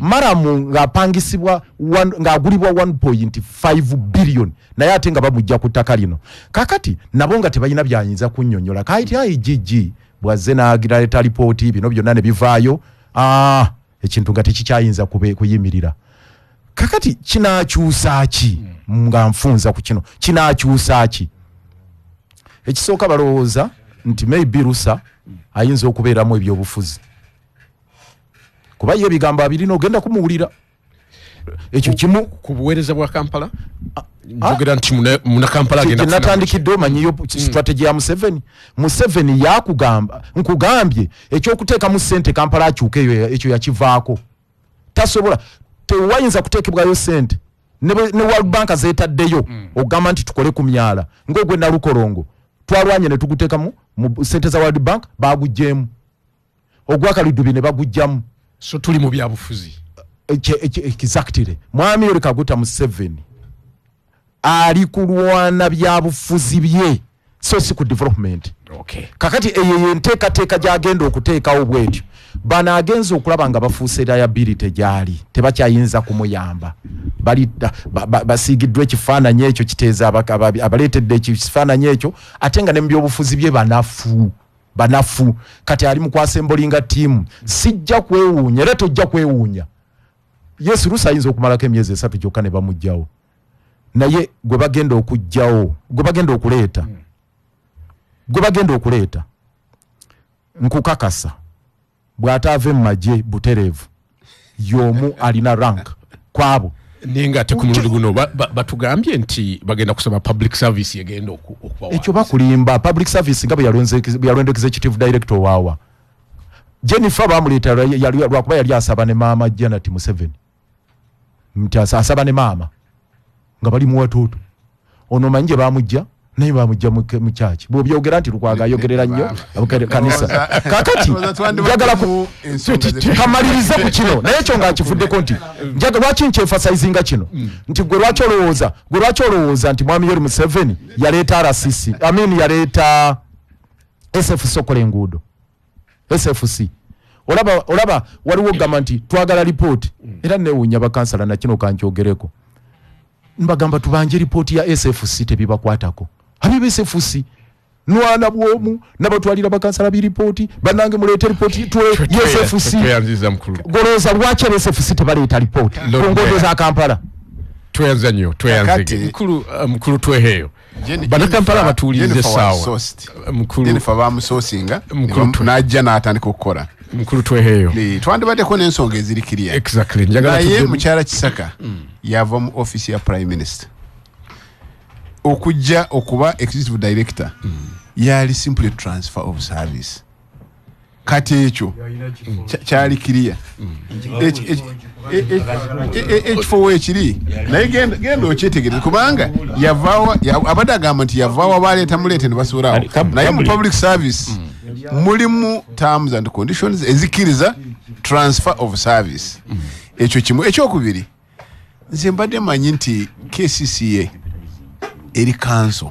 Maramu ng'apangisibwa ng'agulibwa $1.5 billion naye ate nga bamujja ku ttaka lino. Kakati nabo nga tebalina byayinza kunnyonnyola. Kaiti IGG bwazze n'agiraleeta lipooti bino byonna ne bivaayo. Ekintu nga tekikyayinza kuyimirira. Kakati kinakyusa ki nga nfunza ku kino kinakyusa ki? Ekisooka balowooza nti maybe Rusa ayinza okubeeramu ebyobufuzi. Kuba ye ebigambo abirina ogenda kumuwulira. ekyo kimu ku buweereza bwa Kampala njogera nti muna Kampala agenda natandikidde omanyiyo strategy ya Museveni yakugamba nkugambye ekyokuteeka mu ssente Kampala akyuka ekyo yakivaako tasobola tewayinza kuteekebwayo ssente ne World Bank zeetaddeyo ogamba nti tukole ku myala ng'ogwe na Lukolongo twalwanye ne tuguteeka mu ssente za World Bank bagugyemu ogwakaliddubi ne bagujjamu so tuli mu byabufuzi exactly mwami Yoweri Kaguta Museveni ali kulwana byabufuzi bye so si ku development. Okay. Kakati eye nteekateeka gy'agenda okuteekawo bwetyo bana agenza okulaba nga bafuuse liability gyali tebakyayinza kumuyamba bali basiigiddwa ekifaananyi ekyo kiteeza abaleetedde ekifaananyi ekyo ate nga ne mu byobufuzi bye banafu kati ali mu kwasembolinga ttiimu sijja kwewuunya era tojja kwewuunya Yesu Lusa ayinza okumalako emyezi 3 gyokka ne bamugjawo naye gwe bagenda okujjawo gwe bagenda okuleeta nkukakasa bw'ataave mu magye butereevu y'omu alina rank kwabo ninga ate ku mulundi guno batugambye nti bagenda kusaba public service yegenda okubawa ekyo bakulimba public service nga bwe yalonda executive director waawa Jennifer bamuleeta lwakuba yali asaba ne maama Janet Museveni nti asaba ne maama nga bali mu watoto ono manje bamujja naye bamujja mu church bwobyogera nti Lukwago ayogerera nnyo kanisa kakati njagala kamaliriza ku kino naye ekyo nga akifuddeko nti njagala lwaki nkyemphasizinga kino nti gwe lwaki olowooza nti mwami Yoweri Museveni yaleeta RCC yaleeta SFC okola enguudo SFC olaba waliwo gamba nti twagala report era newuunya bakansala na kino kankyogereko mbagamba tubanje report ya SFC tebibakwatako habibe SFC nwana bwomu nabatwalira bakansala bi report banange mulete report tuwe SFC goroza lwache SFC tebaleeta report kongodo za Kampala tuyanza nnyo mkulu tweheyo bana Kampala batuulize sawa mkulu Jennifer bamusosinga najja n'atandika okukola mkulu tweheyo twandibadeko n'ensonga ezirikiriya exactly njagala naye mukyala Kisaka yava mu office ya Prime Minister okujja okuba executive director yali simply transfer of service kati ekyo kyali kiriya ekifo wekiri naye genda okyetegereza kubanga yavaawa abadde agamba nti yavaawa baleeta muleete ne basuulawo naye mu public service mulimu terms and conditions ezikiriza transfer of service ekyo kimu ekyokubiri nze mbadde manyi nti KCCA eri council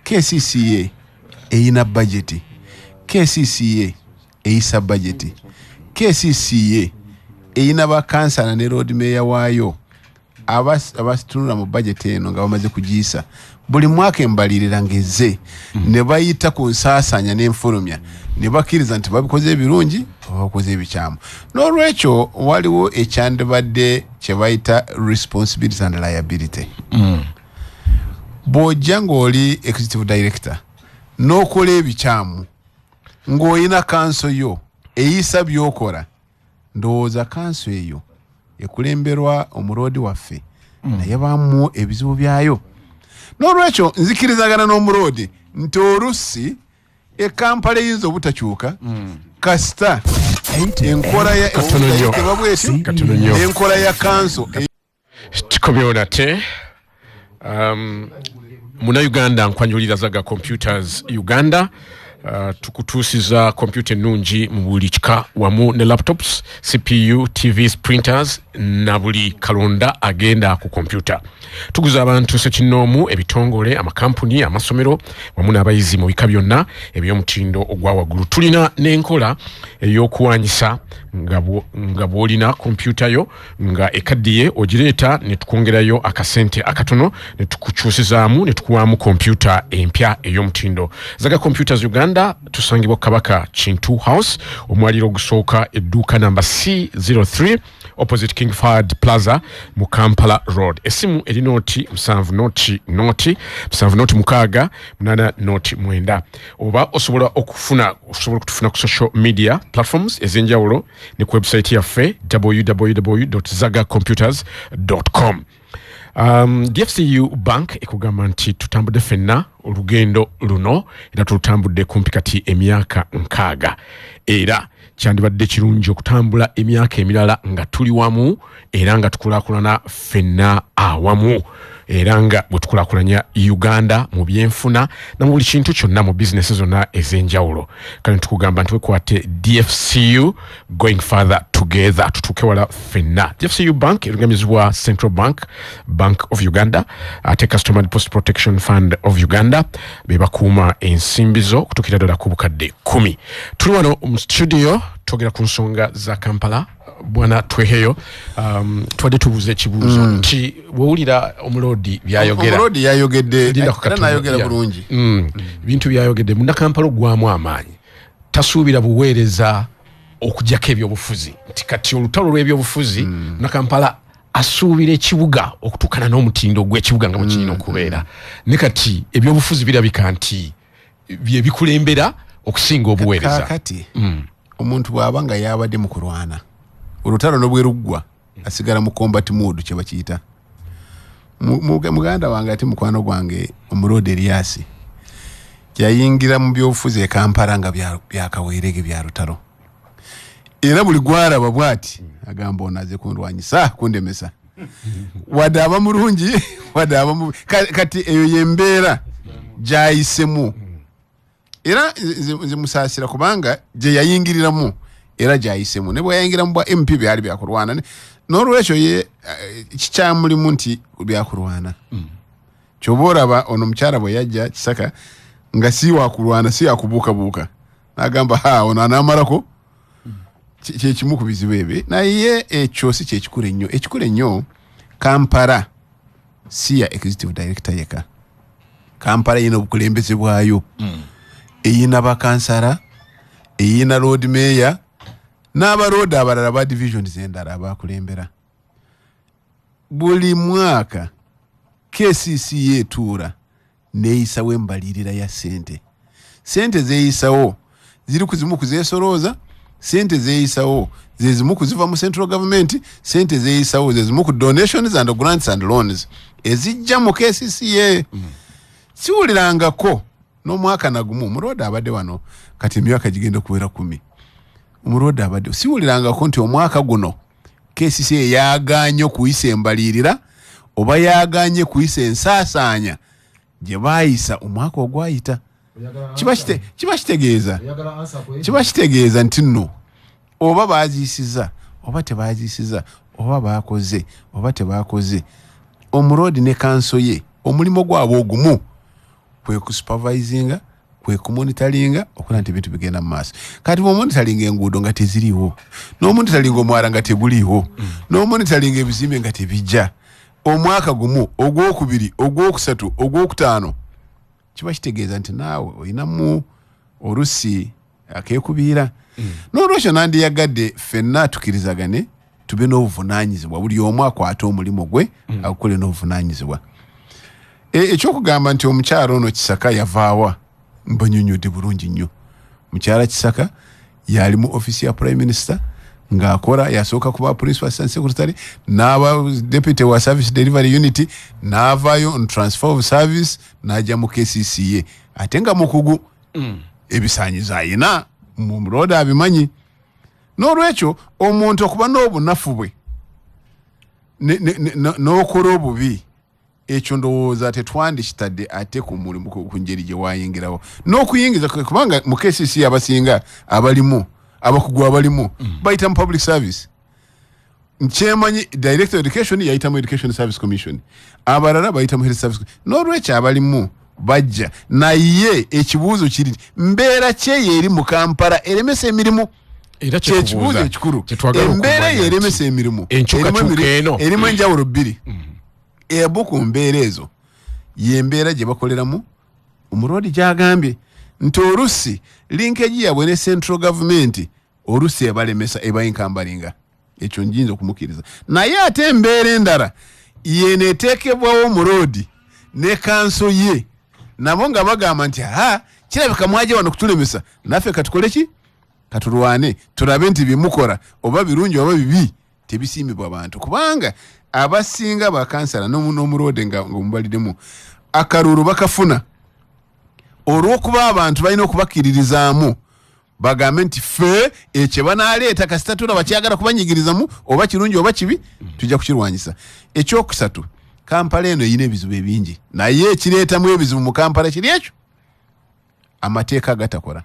KCCA eyina budget KCCA eyisa budget KCCA eyina bakansala ne road mayor waayo abatunula mu budget eno nga bamaze kugiyisa buli mwaka embalirira ngeze ne bayita ku nsaasanya n'enfulumya ne bakkiriza nti babikoze ebirungi bakoze ebikyamu n'olwekyo waliwo ekyandibadde kye bayita responsibility and liability bw'ojja ng'oli executive director n'okola ebikyamu ng'olina kanso yo eyisa by'okola ndowooza kanso eyo ekulemberwa omuroodi waffe naye bamu ebizibu byayo n'olwekyo nzikirizagana n'omuroodi nti oluusi Kampala eyinza obutakyuka kasita enkola ya enkola ya kanso tukobyona te muna Uganda nkwanjulira zaga computers Uganda tukutuusiza computer nungi mu buli kika wamu ne laptops CPU TVs printers na buli kalonda agenda ku computer tuguza abantu sekinoomu ebitongole amakampuni amasomero wamu n'abayizi mu bika byonna eby'omutindo ogwa waggulu tulina n'enkola ey'okuwanyisa nga bw'olina computer yo nga ekaddiye ogireeta ne tukongerayo akasente akatono ne tukukyusizaamu ne tukuwaamu computer empya ey'omutindo zaga computers Uganda tusangibwa Kabaka Chintu House omwaliro ogusooka edduuka namba C03 opposite King Fahd Plaza mu Kampala Road esimu eri noti 7 noti 9 oba osobola kutufuna ku social media platforms ezenjawulo ne ku website yaffe www.zagacomputers.com. DFCU Bank ekugamba nti tutambudde ffenna olugendo luno era tutambudde kumpi kati emyaka 6 era kyandibadde kirungi okutambula emyaka emirala nga tuli wamu era nga tukulaakulana ffenna awamu era nga bwe tukulaakulanya Uganda mu byenfuna na mu buli kintu kyonna mu bizinesi zonna ez'enjawulo. Kale tukugamba nti wekwate DFCU going further together tutuuke wala ffenna. DFCU Bank erungamizibwa Central Bank of Uganda ate Customer Deposit Protection Fund of Uganda be bakuuma ensimbi zo okutuukira ddala ku bukadde 10. Tuli wano mu studio twogera ku nsonga za Kampala. Bwana tweheyo twadde tubuuza ekibuuzo nti bwowulira omulodi byayogera omulodi yayogedde nayogera bulungi bintu byayogedde munnakampala ogwamu amaanyi tasuubira buweereza okugjako ebyobufuzi nti kati olutalo lw'ebyobufuzi munnakampala asuubira ekibuga okutuukana n'omutindo gw'ekibuga nga bwe kirina okubeera ne kati ebyobufuzi birabika nti bye bikulembera okusinga obuweereza kati omuntu bw'aba nga yabadde mu kulwana olutalo nobwe ruggwa asigala mu combat mood kye bakiyita muganda wange ati mukwano gwange omulodi Erias yayingira mu byobufuzi e Kampala nga byakaweerege bya lutalo era buli gwaraba bwati agamba onaze kundwanyisa kundemesa wadaba mulungi wadaba kati eyo yembeera gyayisemu era nze musasira kubanga gye yayingiriramu era gyayisemu ne bwe yayingira mu bwa MP byali byakulwana n'olwekyo ye kikyamulimu nti byakulwana kyoba oraba ono mukyala bwe yajja Kisaka nga si wakulwana si yakubuukabuuka n'agamba ono anaamalako kyekimu ku bizibu ebyo naye ekyo si kyekikulu ennyo ekikulu ennyo Kampala si ya executive director yeka Kampala yina obukulembeze bwayo eyina bakansala eyina road mayor n'abaroad abalala ba divisions endala abakulembera buli mwaka KCCA etuura neeyisawo embalirira ya sente zeeyisawo ziri kuzimu kuzeesolooza sente zeeyisawo zezimu kuziva mu central government sente zeeyisawo zezimu ku donations and grants and loans ezijja mu KCCA siwulirangako n'omwaka nagumu omuroda abadde wano kati emyaka gigenda kuwera 10 omuroda abadde siwulirangako nti omwaka guno KCCA yaganye kuyisa embalirira oba yaganye kuyisa ensaasaanya gye baayisa omwaka ogwayita kibakitegeeza nti nno oba baaziyisiza oba tebaaziyisiza oba baakoze oba tebaakoze omurodi ne kanso ye omulimu gwabwe ogumu kwe kusupervisinga kwe kumonitoringa okola nti ebintu bigenda mu maaso kati bw'omonitoringa enguudo nga teziriiwo n'omonitoringa omwala nga teguliiwo n'omonitoringa ebizimbe nga tebijja omwaka gumu ogwokubiri ogwokusatu ogwokutaano kiba kitegeeza nti naawe olinamu olusi akeekubiira n'olwekyo nandiyagadde ffenna tukirizagane tube n'obuvunaanyizibwa buli omu akwate omulimu gwe akukole n'obuvunaanyizibwa ekyokugamba nti omukyala ono Kisaka yavaawa mbanyonyodde bulungi nnyo mukyala Kisaka yali mu ofisi ya prime minister ng'akola yasooka kuba principal assistant secretary n'aba deputy wa service delivery unit n'avaayo on transfer of service n'ajja mu KCCA ate nga mukugu ebisaanyizo ayina mu muroda abimanyi n'olwekyo omuntu okuba n'obunafu bwe n'okola obubi ekyo ndowooza tetwandikitadde ate ku mulimu ku ngeri gye wayingirawo n'okuyingiza kubanga mu KCCA abasinga abalimu abakugu abalimu bayita mu public service nkyemanyi director of education yayita mu education service commission abalala bayita mu health service n'olwekyo abalimu bajja naye ekibuuzo kiri mbeera kye eri mu Kampala eremesa emirimu kyekibuuzo ekikulu embeera yeremesa emirimu erimu enjawulo bbiri ebo ku mbeera ezo yembeera gye bakoleramu omulodi gyagambye nti olusi linkage yabwe ne central government olusi ebalemesa ebayinkambalinga ekyo njinza okumukiriza naye ate embeera endala yeneeteekebwawo omulodi ne kanso ye nabo nga bagamba nti kirabika mwaje wano kutulemesa naffe katukole ki katulwane tulabe nti bimukora oba birungi oba bibi tebisiimibwa abantu kubanga abasinga bakansala n'omulode nga omubaliddemu akalulu bakafuna olw'okuba abantu balina okubakiririzaamu bagambe nti ffe ekyo banaleeta kasita tulaba kyagala kubanyigirizamu oba kirungi oba kibi tujja kukirwanyisa. Ekyokusatu, Kampala eno erina ebizibu ebingi naye ekireetamu ebizibu mu Kampala kiri ekyo amateeka gatakola.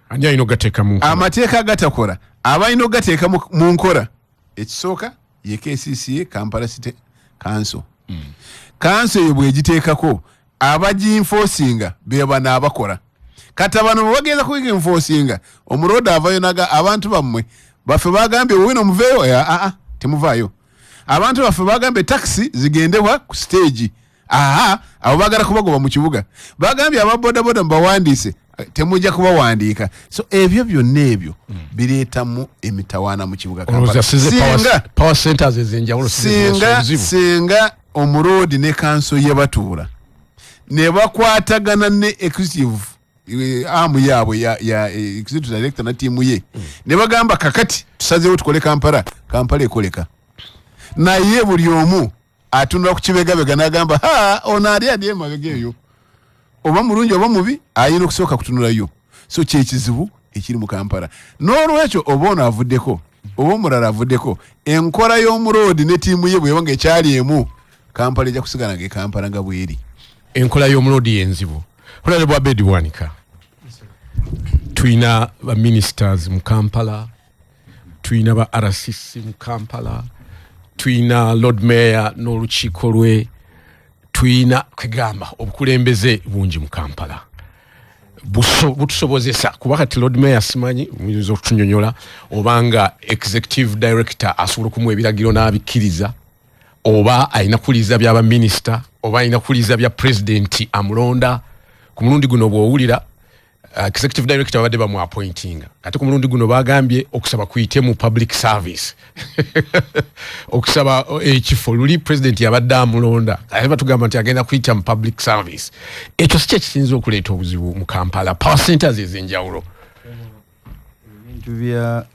Ani alina ogateeka mu nkola? Amateeka gatakola abalina ogateeka mu nkola. Ekisooka ye KCCA Kampala City Council. Council eyo bwegiteekako abaginforcinga be bana abakola. Kati abantu bagenda kuginforcinga omuroda avayo naga abantu bammwe baffe bagambye wino muveeyo temuvaayo. Abantu baffe bagambye taxi zigendewa ku stage abo bagala kubagoba mu kibuga bagambye ababodaboda mbawandiise temujja kubawandiika. So ebyo byonna ebyo bireetamu emitawaana mu kibuga Kampala. Power centers ezenjawulo singa omurodi ne kanso ye batuula ne bakwatagana ne executive amu yaabwe ya executive director na tiimu ye ne bagamba kakati tusazeewo tukole Kampala ekoleka naye buli omu atunula ku kibegabega n'agamba ono ali emabega eyo oba mulungi oba mubi ayina okusooka kutunulayo. So kyekizibu ekiri mu Kampala n'olwekyo oba ono avuddeko oba omulala avuddeko enkola y'omuroodi ne tiimu ye bweba nga ekyali emu Kampala ejja kusigala nga Kampala nga bweri. Enkola y'omuroodi yenzibu. Honorable Abed Wanika, tuyina ba ministers mu Kampala, tuyina ba RCC mu Kampala, tuyina Lord Mayor n'olukiiko lwe, tuyina kegamba obukulembeze bungi mu Kampala. Butusobozesa kuba kati Lord Mayor simanyi muyinza okutunyonyola obanga executive director asobola okumuwa ebiragiro n'abikkiriza oba alina kuliza byaba minister oba alina kuliza bya president amulonda. Ku mulundi guno bw'owulira executive director babadde bamu appointinga ate ku mulundi guno bagambye okusaba kuyite mu public service okusaba ekifo luli president yabadde amulonda ate batugamba nti agenda kuyita mu public service. Ekyo si kye kisinza okuleeta obuzibu mu Kampala. Power centers ez'enjawulo ebintu bya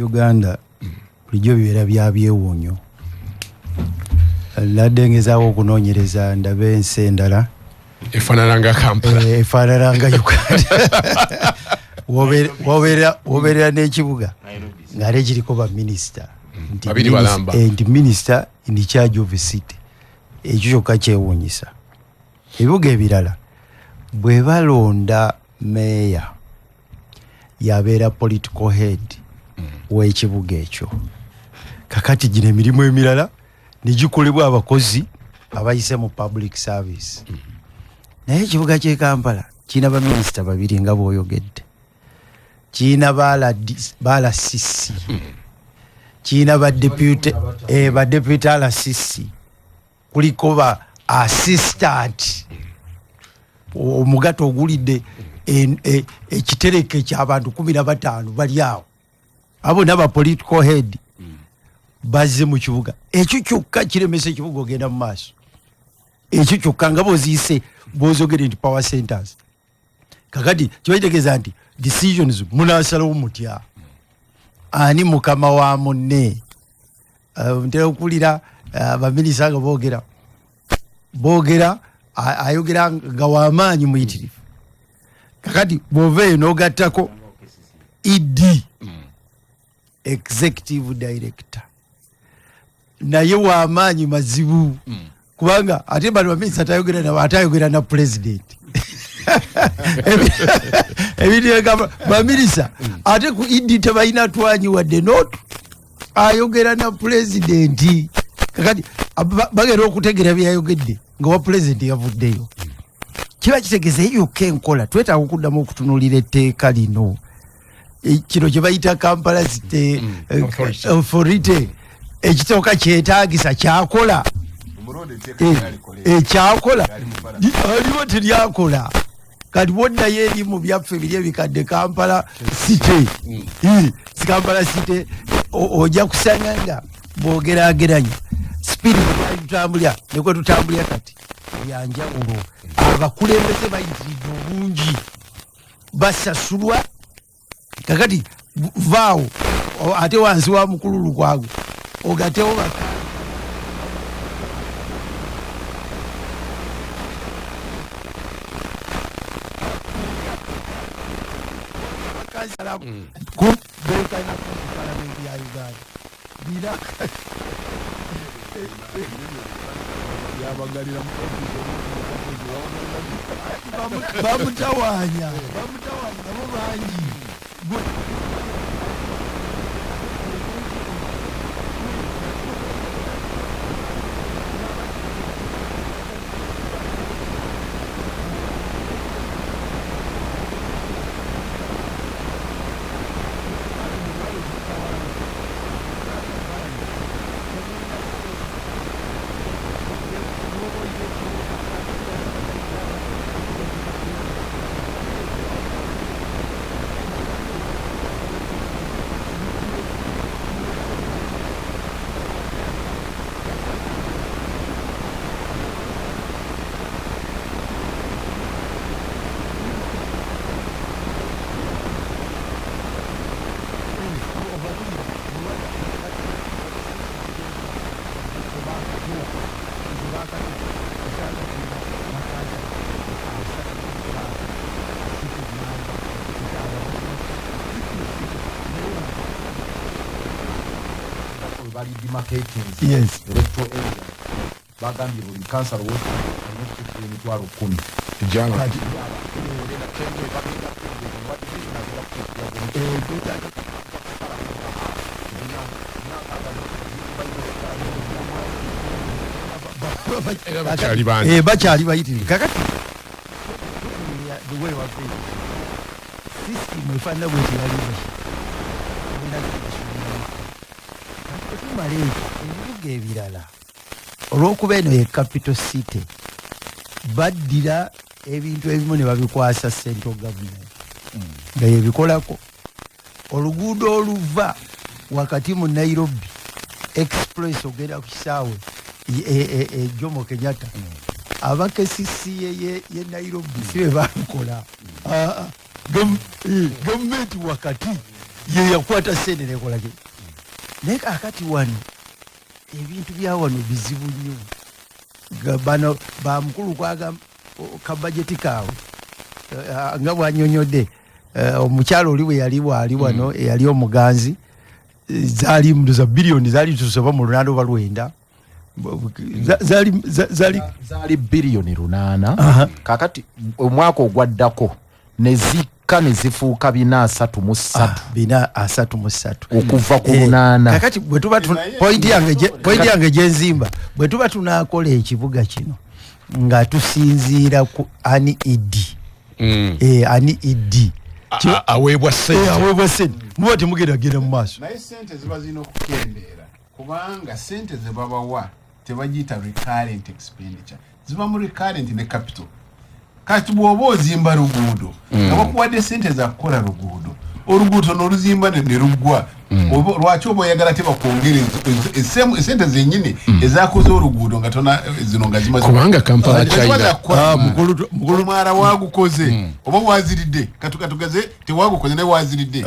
Uganda bulijjo bibeera bya byewuunyo. Ladde ngezaawo okunoonyereza ndabe ensi endala efaanana nga Kampala efaanana nga Uganda wobeera n'ekibuga ng'ate kiriko baminisita nti minisita in charge of a city. Ekyo kyokka kyewuunyisa. Ebibuga ebirala bwe balonda meeya yabeera political head w'ekibuga ekyo. Kakati gino emirimu emirala nigikolebwa abakozi abayise mu public service. Naye ekibuga ky'e Kampala kirina baminisita babiri nga bw'oyogedde, kirina baala sisi, kirina badeputy ala sisi, kuliko ba assistant. Omugato ogulidde ekitereke ky'abantu 15 bali awo abo naba political head bazze mu kibuga. Ekyo kyokka kiremesa ekibuga ogenda mu maaso. Ekyo kyokka nga boziyise bozogere nti power centers. Kakati kibakitegeeza nti decisions munasalawo mutya ani mukama wa munne. Ntera okulira baminisita nga boogera ayogera nga w'amaanyi muyitirivu. Kakati bw'oveeyo n'ogattako ED executive director naye w'amaanyi mazibu kubanga ate bano baminisita atayogera na president. Baminisita ate ku ED tebalina twanyi wadde notu ayogera na president. Kakati bagenda okutegera byayogedde nga wa president yavuddeyo. Kiba kitegeeza yuko enkola twetaaga okuddamu okutunuulira etteeka lino. Kino kye bayita Kampala City Authority ekitooka kyetaagisa kyakola. Kyakola aliwo teryakola. Kati woddayo eri mu byaffe biri ebikadde Kampala City. Kampala City ojja kusanga nga bw'ogeraageranya spirit tutambulya nekwe tutambulya kati yanjawulo. Abakulembeze bayitiridde obungi basasulwa kakati vaawo ate wansi wa mukulu Lukwago ogatewo bamutawanya nabo bangi Yes. Electoral area. Bagambye buli council wose alina emitwalo 10. Jana. bakyali bayitirivu kakati the way waffe system efaanana bweti yalimu tumale ebibuga ebirala olw'okuba eno ye capital city baddira ebintu ebimu ne babikwasa central government nga yebikolako oluguudo oluva wakati mu Nairobi express ogenda ku kisaawe Jomo Kenyatta aba KCCA ye Nairobi sibe bakola gavumenti wakati ye yakwata sente nekola ki naye kakati wano ebintu bya wano bizibu nnyo bano ba mukulu kwaga ka budget kaawe nga bwanyonyodde omukyalo oli bwe yali wali wano eyali omuganzi zaali mduza bilioni zaali tusaba mu lunando balwenda zaali bilioni 8 kakati omwaka ogwaddako nezika nezifuuka 433 okuva ku 8 kakati bwe tuba point yange gyenzimba bwe tuba tunakola ekibuga kino nga tusinziira ku ani idi ani idi aweebwa sente muba temugenda mu maaso naye sente ziba zirina okukendeera kubanga sente ze babawa tebagiyita recurrent expenditure ziba mu recurrent ne capital kati bw'oba ozimba luguudo nga bakuwadde sente za kukola luguudo oluguudo n'oluzimba ne luggwa lwaki oba oyagala tebakwongera esente zennyini ezakoze oluguudo nga tona zino nga zimaze kubanga Kampala China mukulu mwala wagukoze oba waziridde katugeze tewagukoze naye waziridde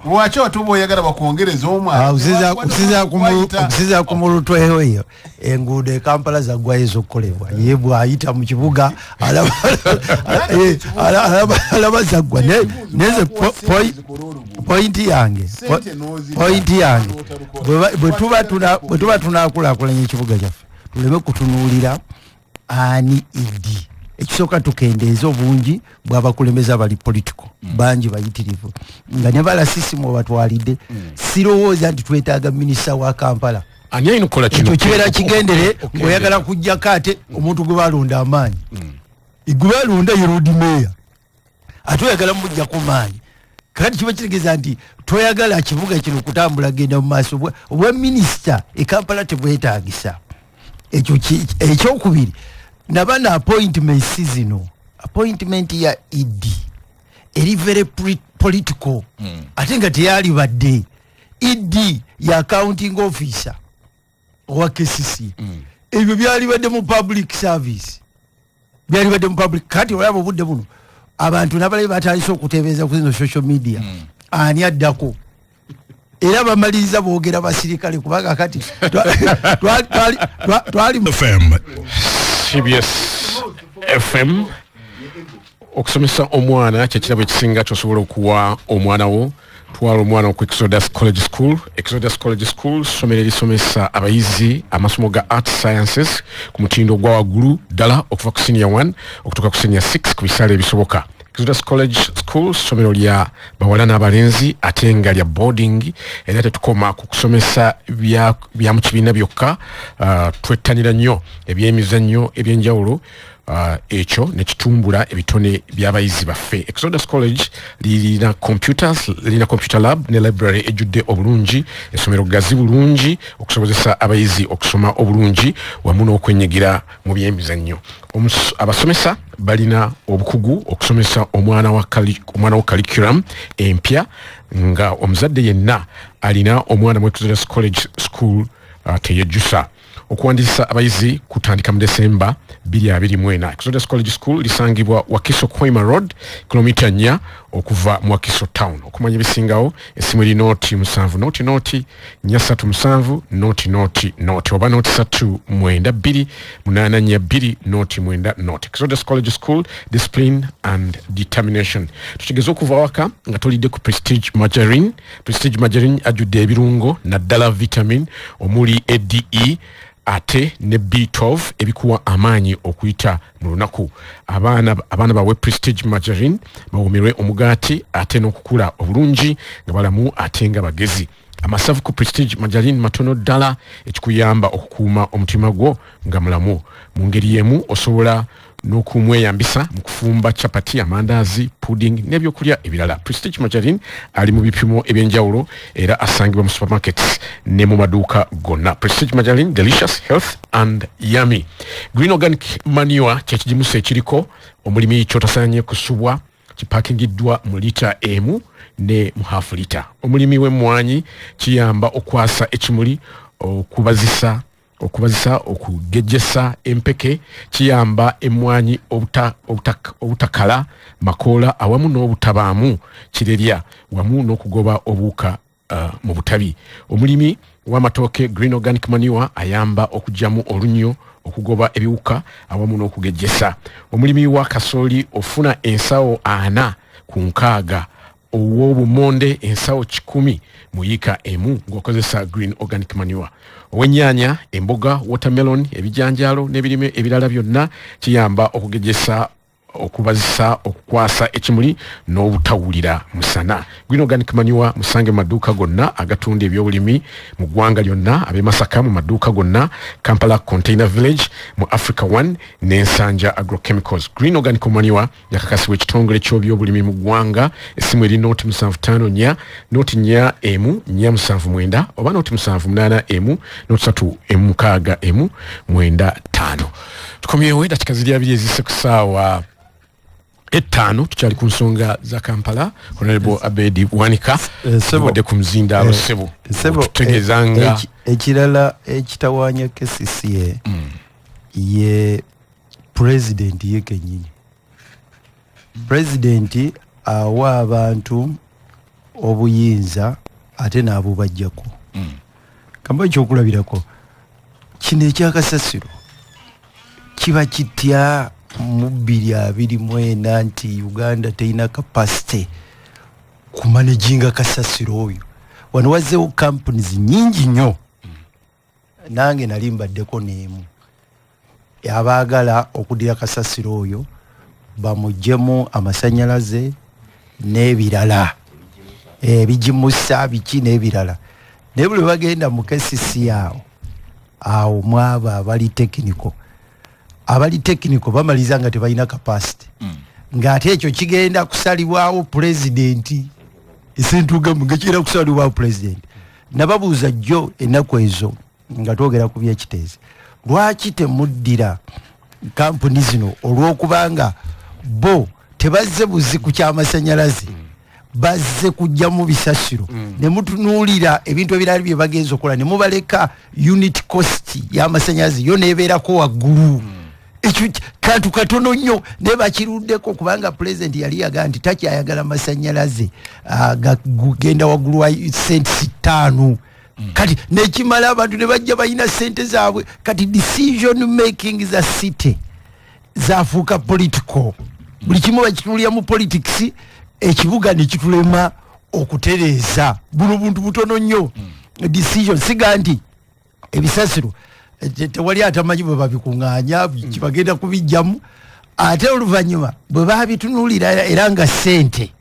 lwaki oba oyagala bakwongereza omwala okusiza ku mulutweyo eyo enguudo Kampala zaggwayo ez'okukolebwa ye bw'ayita mu kibuga alaba zaggwa neze pointi yange bwe tuba tunaakulaakulanya ekibuga kyaffe tuleme kutunuulira ani idi ekisooka tukendeeza obungi bw'abakulembeza bali political bangi bayitirivu nga ne balasisimu obatwalidde sirowooza nti twetaaga minisita wa Kampala ani ayina okukola kino kibeera kigendere ng'oyagala kujjako ate omuntu gwe balonda amaanyi gwe balonda ye road mayor ate oyagala mujjako maanyi kakati kiba kitegeeza nti toyagala kibuga kino kutambula genda mu maaso obwa minisita Kampala tebwetaagisa ekyo ekyokubiri nabana appointment seasonal appointment ya ED eri very political ate nga teyali badde ED ya accounting officer owa KCCA ebyo byali badde mu public service byali badde mu public kati olaba obudde buno abantu nabalabe batandise okutebeeza ku zino social media ani addako era bamaliriza boogera basirikale kubanga kati twali FM CBS FM okusomesa omwana kyekirabo ekisinga kyosobola okuwa omwana wo. Twala omwana ku Exodus College School. Exodus College School somero erisomesa abayizi amasomo ga art sciences ku mutindo gwa waggulu ddala okuva ku senior 1 okutuuka ku senior 6 ku bisaala ebisoboka. Exodus College School somero lya bawala n'abalenzi ate nga lya boarding era tetukoma ku kusomesa bya mu kibiina byokka. Twettanira nnyo ebyemizannyo ebyenjawulo ekyo nekitumbula ebitone by'abayizi baffe. Exodus College lina computer lab ne library ejjudde obulungi, essomero gazi bulungi okusobozesa abayizi okusoma obulungi wamu n'okwenyigira mu byemizannyo. Abasomesa balina obukugu okusomesa omwana wa curriculum empya nga omuzadde yenna alina omwana mu Exodus College School teyejjusa. Okuwandiisa abayizi kutandika mu December 2024. Exodus College School lisangibwa Wakiso Koima Road kilomita 4 okuva mu Wakiso Town. Okumanya bisingawo esimu eri noti 7 noti 3 oba noti 3 noti 9 Exodus College School, discipline and determination. Tukigeza okuva waka nga tolidde ku Prestige Margarine. Prestige Margarine ajudde ebirungo naddala vitamin omuli EDE ate ne B12 ebikuwa amaanyi okuyita mu lunaku. Abaana bawe Prestige Margarine bawumirwe omugaati ate n'okukula obulungi nga balamu ate nga bagezi. Amasavu ku Prestige Margarine matono ddala ekikuyamba okukuuma omutima gwo nga mulamu. Mu ngeri yemu osobola n'okumweyambisa mu kufumba chapati, amandazi, pudding n'ebyokulya ebirala. Prestige Margarine ali mu bipimo ebyenjawulo era asangibwa mu supermarkets ne mu maduuka gonna. Prestige Margarine, delicious, health and yummy. Green organic manure kyekigimusa ekiriko omulimi kyotasaanye kusubwa kipakingiddwa mu lita emu ne mu half lita. Omulimi w'emmwanyi kiyamba okwasa ekimuli okubazisa okugejjesa empeke, kiyamba emmwanyi obutakala makoola awamu n'obutabaamu kirerya wamu n'okugoba obuuka mu butabi. Omulimi w'amatooke green organic manure ayamba okugyamu olunnyo okugoba ebiwuka awamu n'okugejjesa. Omulimi wa kasooli ofuna ensawo 4 ku 6, ow'obumonde ensawo 100 mu yika emu ng'okozesa green organic manure. Ow'ennyaanya, emboga, watermelon, ebijanjaalo n'ebirime ebirala byonna kiyamba okugejjesa okubazisa okukwasa ekimuli n'obutawulira musana. Green organic manure musange mu maduuka gonna agatunda ebyobulimi mu ggwanga lyonna, ab'e Masaka mu maduuka gonna, Kampala Container Village, mu Africa One n'Ensanja Agrochemicals. Green organic manure yakakasibwa ekitongole ky'ebyobulimi mu ggwanga. Essimu eri noti 754 noti 479 oba noti 781 noti 316 tukomyewo dakika ziri 2 ezise ku ssaawa 5 tukyali ku nsonga za Kampala. Honorable Abedi Wanika wadde ku mzindaalo Sebo tutegeezanga ekirala ekitawaanya KCCA ye president ye kenyini. President awa abantu obuyinza ate n'abo bajjako. Kamba ekyokulabirako kino ekyakasasiro kiba kitya mu 2024 nti Uganda teyina capacity ku managinga kasasiro oyo. Wano wazzeewo companies nyingi nnyo, nange nali mbaddeko n'emu abaagala okudira kasasiro oyo bamuggyemu amasannyalaze n'ebirala ebigimusa biki n'ebirala. Naye buli bagenda mu KCCA awo mwabo abali technical bamaliza nga tebalina capacity ng'ate ekyo kigenda kusalibwawo pulezidenti. Esentuga mugekira kusalibwawo pulezidenti. Nababuuza jjo ennaku ezo nga twogera ku byekiteezi, lwaki temuddira kampuni zino olw'okubanga bo tebazze buziku ky'amasannyalaze, bazze kujja mu bisasiro ne mutunuulira ebintu ebirala bye bagenza okola ne mubaleka unit cost y'amasannyalaze yo neebeerako waggulu. kantu katono nnyo ne bakiruddeko kubanga president yali yaga nti takyayagala masanyalaze gugenda waggulu wa senti 5 kati nekimala abantu ne bajja balina sente zaabwe kati decision making za city zafuuka political buli kimu bakitulira mu politics ekibuga ne kitulema okutereeza buno buntu butono nnyo decision siga nti ebisasiro tewali atamanyi bwe babikuŋŋaanya kibagenda kubijjamu ate oluvannyuma bwe babitunulira era nga sente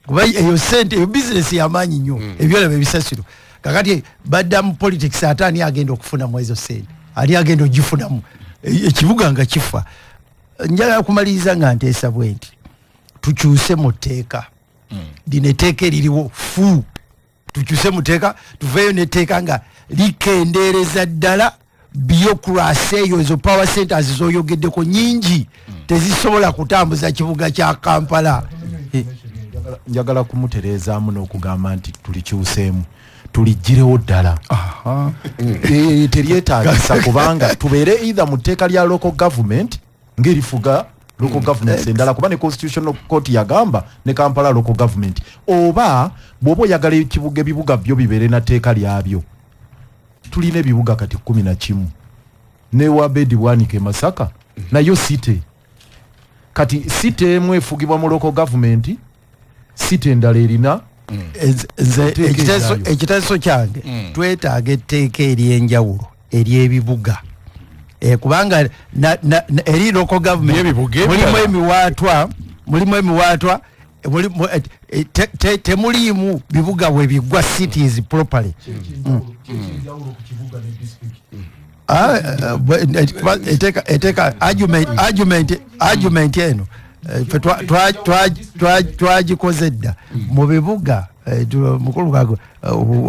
kuba eyo sente eyo bizinesi y'amaanyi nnyo ebyolaba ebisasiro kakati badda mu politics ate ani agenda okufunamu ezo sente ani agenda ogifunamu ekibuga nga kifa njagala kumaliriza nga nteesa bwe nti tukyuse mu tteeka lino etteeka eririwo fu tukyuse mu tteeka tuveeyo n'etteeka nga likendeereza ddala bureaucracy eyo ezo power centers zoyogeddeko nyingi tezisobola kutambuza kibuga kya Kampala. Njagala kumutereezaamu n'okugamba nti tulikyuseemu tuligirewo ddala teryetaagisa kubanga tubeere either mu tteeka lya local government ng'erifuga local government endala kuba ne constitutional court yagamba ne Kampala local government oba bw'oba oyagala ebibuga byo bibeere na tteeka lyabyo. Tulina ebibuga kati 11 ne wabedi bwanike Masaka nayo site kati site emu efugibwa mu local government site endala erina ekiteeso kyange twetaaga etteeka ery'enjawulo ery'ebibuga kubanga eri local government mulimu emiwaatwa temuliimu bibuga bwe biggwa cities properly. Eteka argument eno twagikoze dda mu bibuga mukulu Lukwago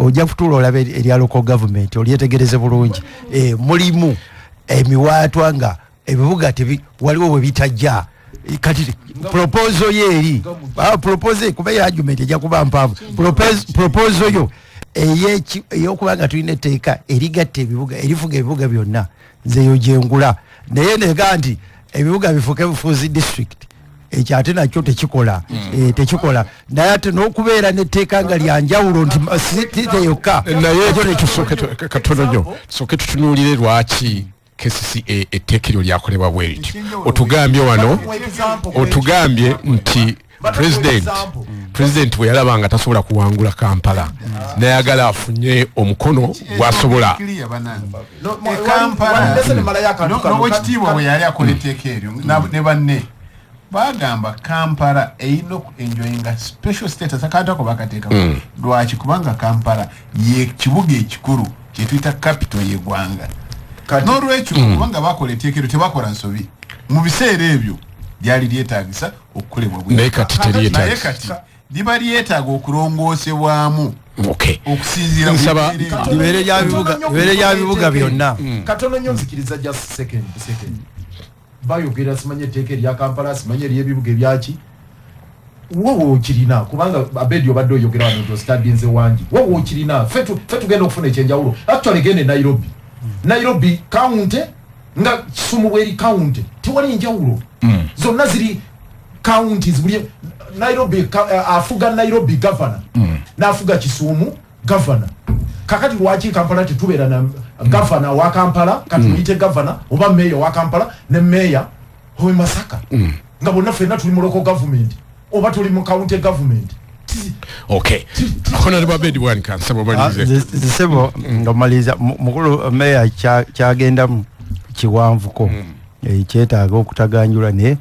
ojja kutuula olabe erya local government olyetegereze bulungi mulimu emiwaatwa nga ebibuga waliwo we bitajja kati proposal yeeri proposal kuba ya argument ejja kuba mpaavu proposal yo ey'okubanga tulina etteeka erigatta ebibuga erifuga ebibuga byonna nze yo gyengula naye nega nti ebibuga bifuuke bufuuzi district ekyo ate nakyo tekikola naye ate n'okubeera n'etteeka nga lyanjawulo nti site yokka naye katono nnyo tusooke tutunuulire lwaki KCCA etteeka eryo lyakolebwa bwe lityo otugambye nti president bwe yalaba nga tasobola kuwangula Kampala nayagala afunye omukono gwasobola n'owekitiibwa bwe yali akola etteeka eryo ne banne bagamba Kampala erina okuenjoyinga special status akatako bakateeka lwaki kubanga Kampala ye kibuga ekikulu kyetuyita capital y'eggwanga n'olwekyo kubanga bakola etteeka eryo tebakola nsobi mu biseera ebyo lyali lyetaagisa okukolebwa naye kati teryetaagisa liba lyetaaga okulongoosebwamu okusinziira libeere lya bibuga byonna. Katono nnyo nzikiriza just second bayogera simanye etteeka erya Kampala simanye ery'ebibuga ebyaki wowe okirina kubanga abedi obadde oyogera wano nti ostadinze wangi wowe okirina fe tugenda okufuna ekyenjawulo actually gende Nairobi county nga Kisumu bweri county tewali enjawulo zonna ziri counties buli Nairobi afuga Nairobi governor n'afuga Kisumu governor kakati lwaki Kampala tetubeera na governor wa Kampala kati muyite governor oba mayor wa Kampala ne mayor owe Masaka nga bonna ffenna tuli mu local government oba tuli mu county government. Honorable Abedi Wan kan sabo malize sebo ngamaliza mukulu mayor kyagenda kiwanvuko kyetaaga okutaganjula ne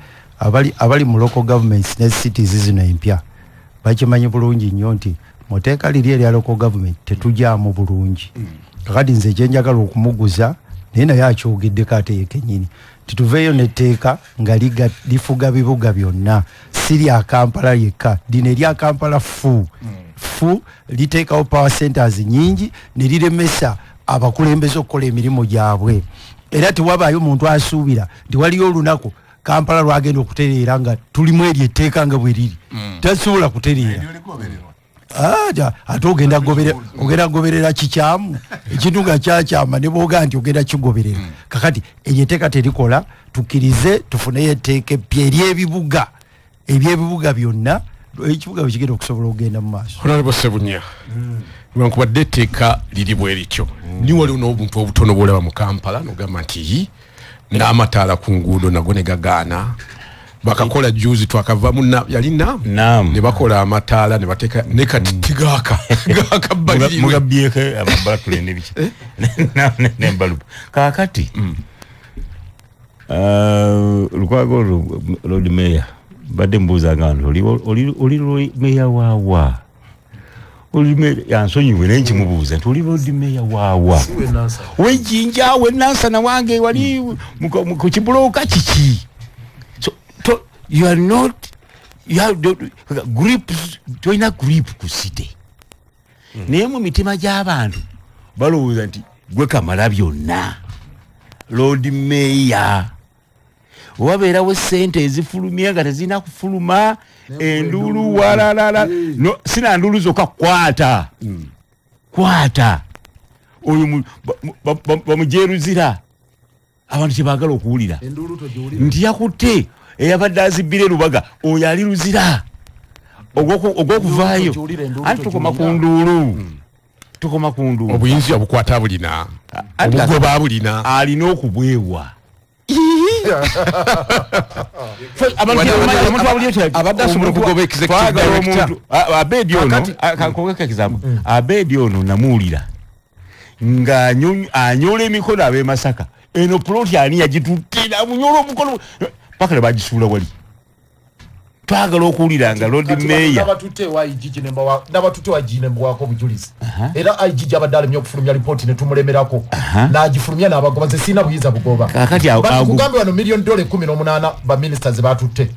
abali mu local governments ne cities zino empya bakimanyi bulungi nnyo nti muteeka liri erya local government tetujaamu bulungi kakati nze kyenjagala okumuguza naye naye akyogeddeko ate yekennyini tituveeyo netteeka nga lifuga bibuga byonna si lya Kampala yekka lino erya Kampala fu liteekawo power centers nyingi ne liremesa abakulembeze okukola emirimu gyabwe era tewabaayo muntu asuubira nti waliyo olunaku Kampala lwagenda okutereera nga tulimu eryo etteeka nga bwe liri tasobola kutereera ate ogenda goberera kikyamu ekintu nga kyakyama ne booga nti ogenda kigoberera kakati eyeteeka terikola tukkirize tufune etteeka eppya eby'ebibuga byonna ekibuga bwe kigenda okusobola okugenda mu maaso. Honorable Sebunya newankubadde etteeka liri bwe lityo ni waliwo n'obuntu obutono bw'olaba mu Kampala n'ogamba nti n'amataala ku nguudo nago ne gagaana bakakola juzi twakavamu yalina ne bakola amataala ne bateeka ne kati tigaka mugabyeko ababalakule n'ebiki n'embalubu kaakati Lukwago Lord Mayor badde mbuuza nga oli meya waawa oli yansonyiwe naye nkimubuuza nti oli Lord Mayor waawa wejjinja wenansana wange wali ku kibulooka kiki so you are not you have groups toina group ku city naye mu mitima gy'abantu balowooza nti gwe kamala byonna Lord Mayor wabeerawo sente ezifulumye nga tezirina kufuluma enduulu walalala no sina nduulu zokka kwata oyo bamujeruzira abantu kyebaagala okuwulira nti yakutte eyabadde azibbira Lubaga oyo ali luzira ogwokuvaayo anti tukoma ku nduulu obuyinza obukwata bulina obugoba bulina alina okubwewa abadde asobola okugoba executive Abedi ono namuwulira ng'anyola emikono ab'e Masaka eno ploti ani yagituttira munyola omukono paka ne bagisuula wali twagala okuwulira nga Lord Mayor n'abatutte wa jinemba wako obujulizi era IG abadde alemye okufulumya lipooti ne tumulemerako n'agifulumya n'abagoba ze sina buyiza bugoba kugambe wano $1 million 18 ba ministers batutte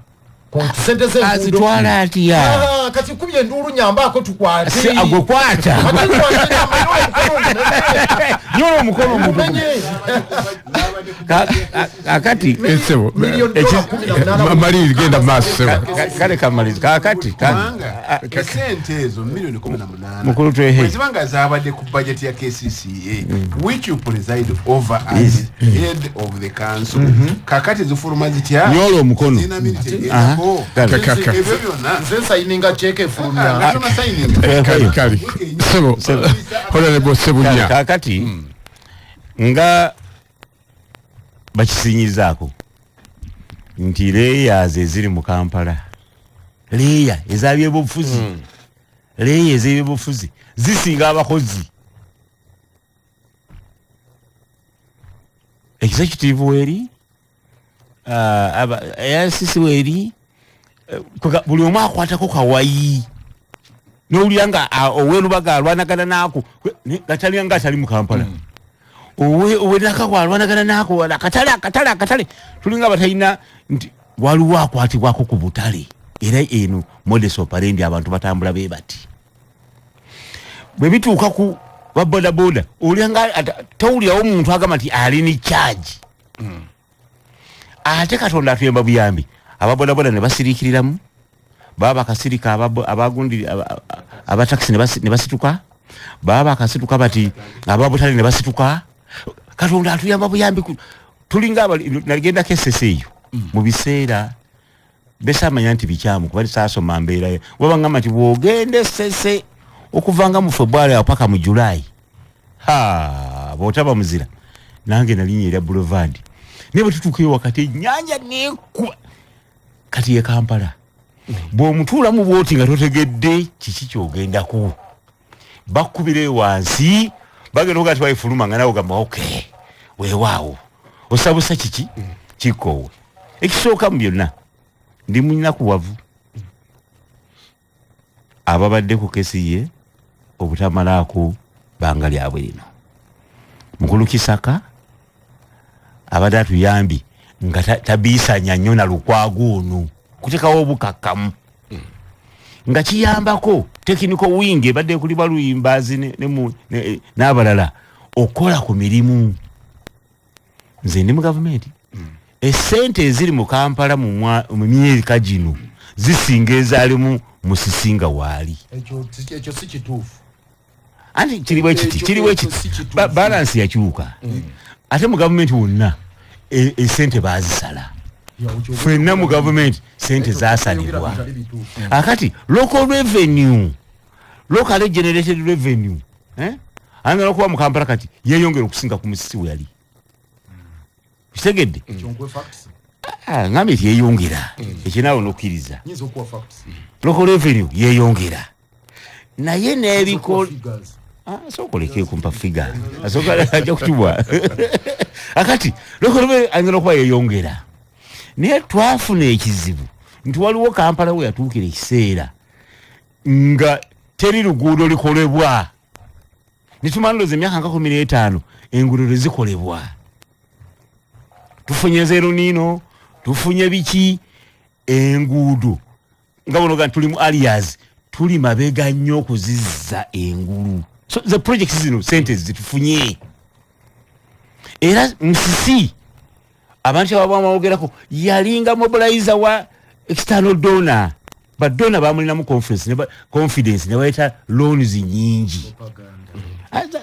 ku sente azitwala atya kati kubye nduulu nyambako tukwate agokwata nyola omukono omumenye kakati esebo maliri genda maaso kale kamalizi kakati sente ezo $1 million 18 mukulu twehe ezibanga zaabadde ku budget ya KCCA which you preside over as head of the council kakati zifuluma zitya nyola omukono sayininga cheke fulumya kali sebo Honorable Sebunya kakati nga bakisinyizaako nti leeya eziri mu Kampala leeya ez'ebyobufuzi zisinga abakozi executive weri AICC weri buli omu akwatako kawayi n'owulira nga ow'elubaga alwanagana naako gatalira nga atali mu Kampala ow'enaka alwanagana naako akatale tulinga batalina nti waliwo akwatibwako ku butale era eno modus operandi abantu batambula bee bati bwe bituuka ku babodaboda owulira nga towulirawo omuntu agamba nti ali ni charge ate Katonda atuyamba buyambi ababodaboda ne basiriikiriramu baba bakasirika abagundi abataxi ne basituka baba bakasituka bati ababutale ne basituka Katonda atuyamba buyambi tulinga nagenda KCCA mu biseera besamanya nti bikyamu kuba saasoma mbeera wabangamba nti bwogende sese okuvanga mu February paka mu July bwotaba muzira nange nalinnya erya Boulevard ne batutuukeyo wakati ennyanja nekuba kati ye Kampala bw'omutuulamu bwoti nga totegedde kiki kyogendako bakkubire wansi bagenda okati bayifuluma nga nawe ogamba okay weewaawo osabusa kiki kikkoowe ekisooka mu byonna ndi munakuwavu ababadde ku KCCA obutamalaako banga lyabwe lino mukulu Kisaka abadde atuyambi nga tabiisanya nnyo na Lukwago ono kutekawo obukakkamu nga kiyambako tekiniko wingi ebadde kuli baluyimbazi n'abalala okola ku mirimu nze ndi mu gavumenti esente eziri mu Kampala mu myaka gino zisinga ezaalimu mu Sisinga waali ekyo si kituufu anti kiriwe kiti balansi yakyuka ate mu government wonna sente bazisala fenna mu government sente zasalibwa akati local revenue local generated revenue angala kuba mu Kampala kati yeyongera okusinga ku musisi we yali kitegedde ngambe yeyongera ekinawo nokiriza local revenue yeyongera naye nebiko sokoleke kumpa figure asoka ajja kutubwa akati local revenue angala kuba yeyongera naye twafuna ekizibu nti waliwo Kampala we yatuukira ekiseera nga teri luguudo likolebwa nitumaloze emyaka nka 15 enguudo zikolebwa tufunye zero nino tufunye biki enguudo nga bono tuli mu Erias tuli mabega nnyo okuzizza engulu so the projects zino sente zitufunye era musisi abantu abamwogerako yalinga mobilizer wa external donor but donor bamulina mu confidence ne baita loans nyingi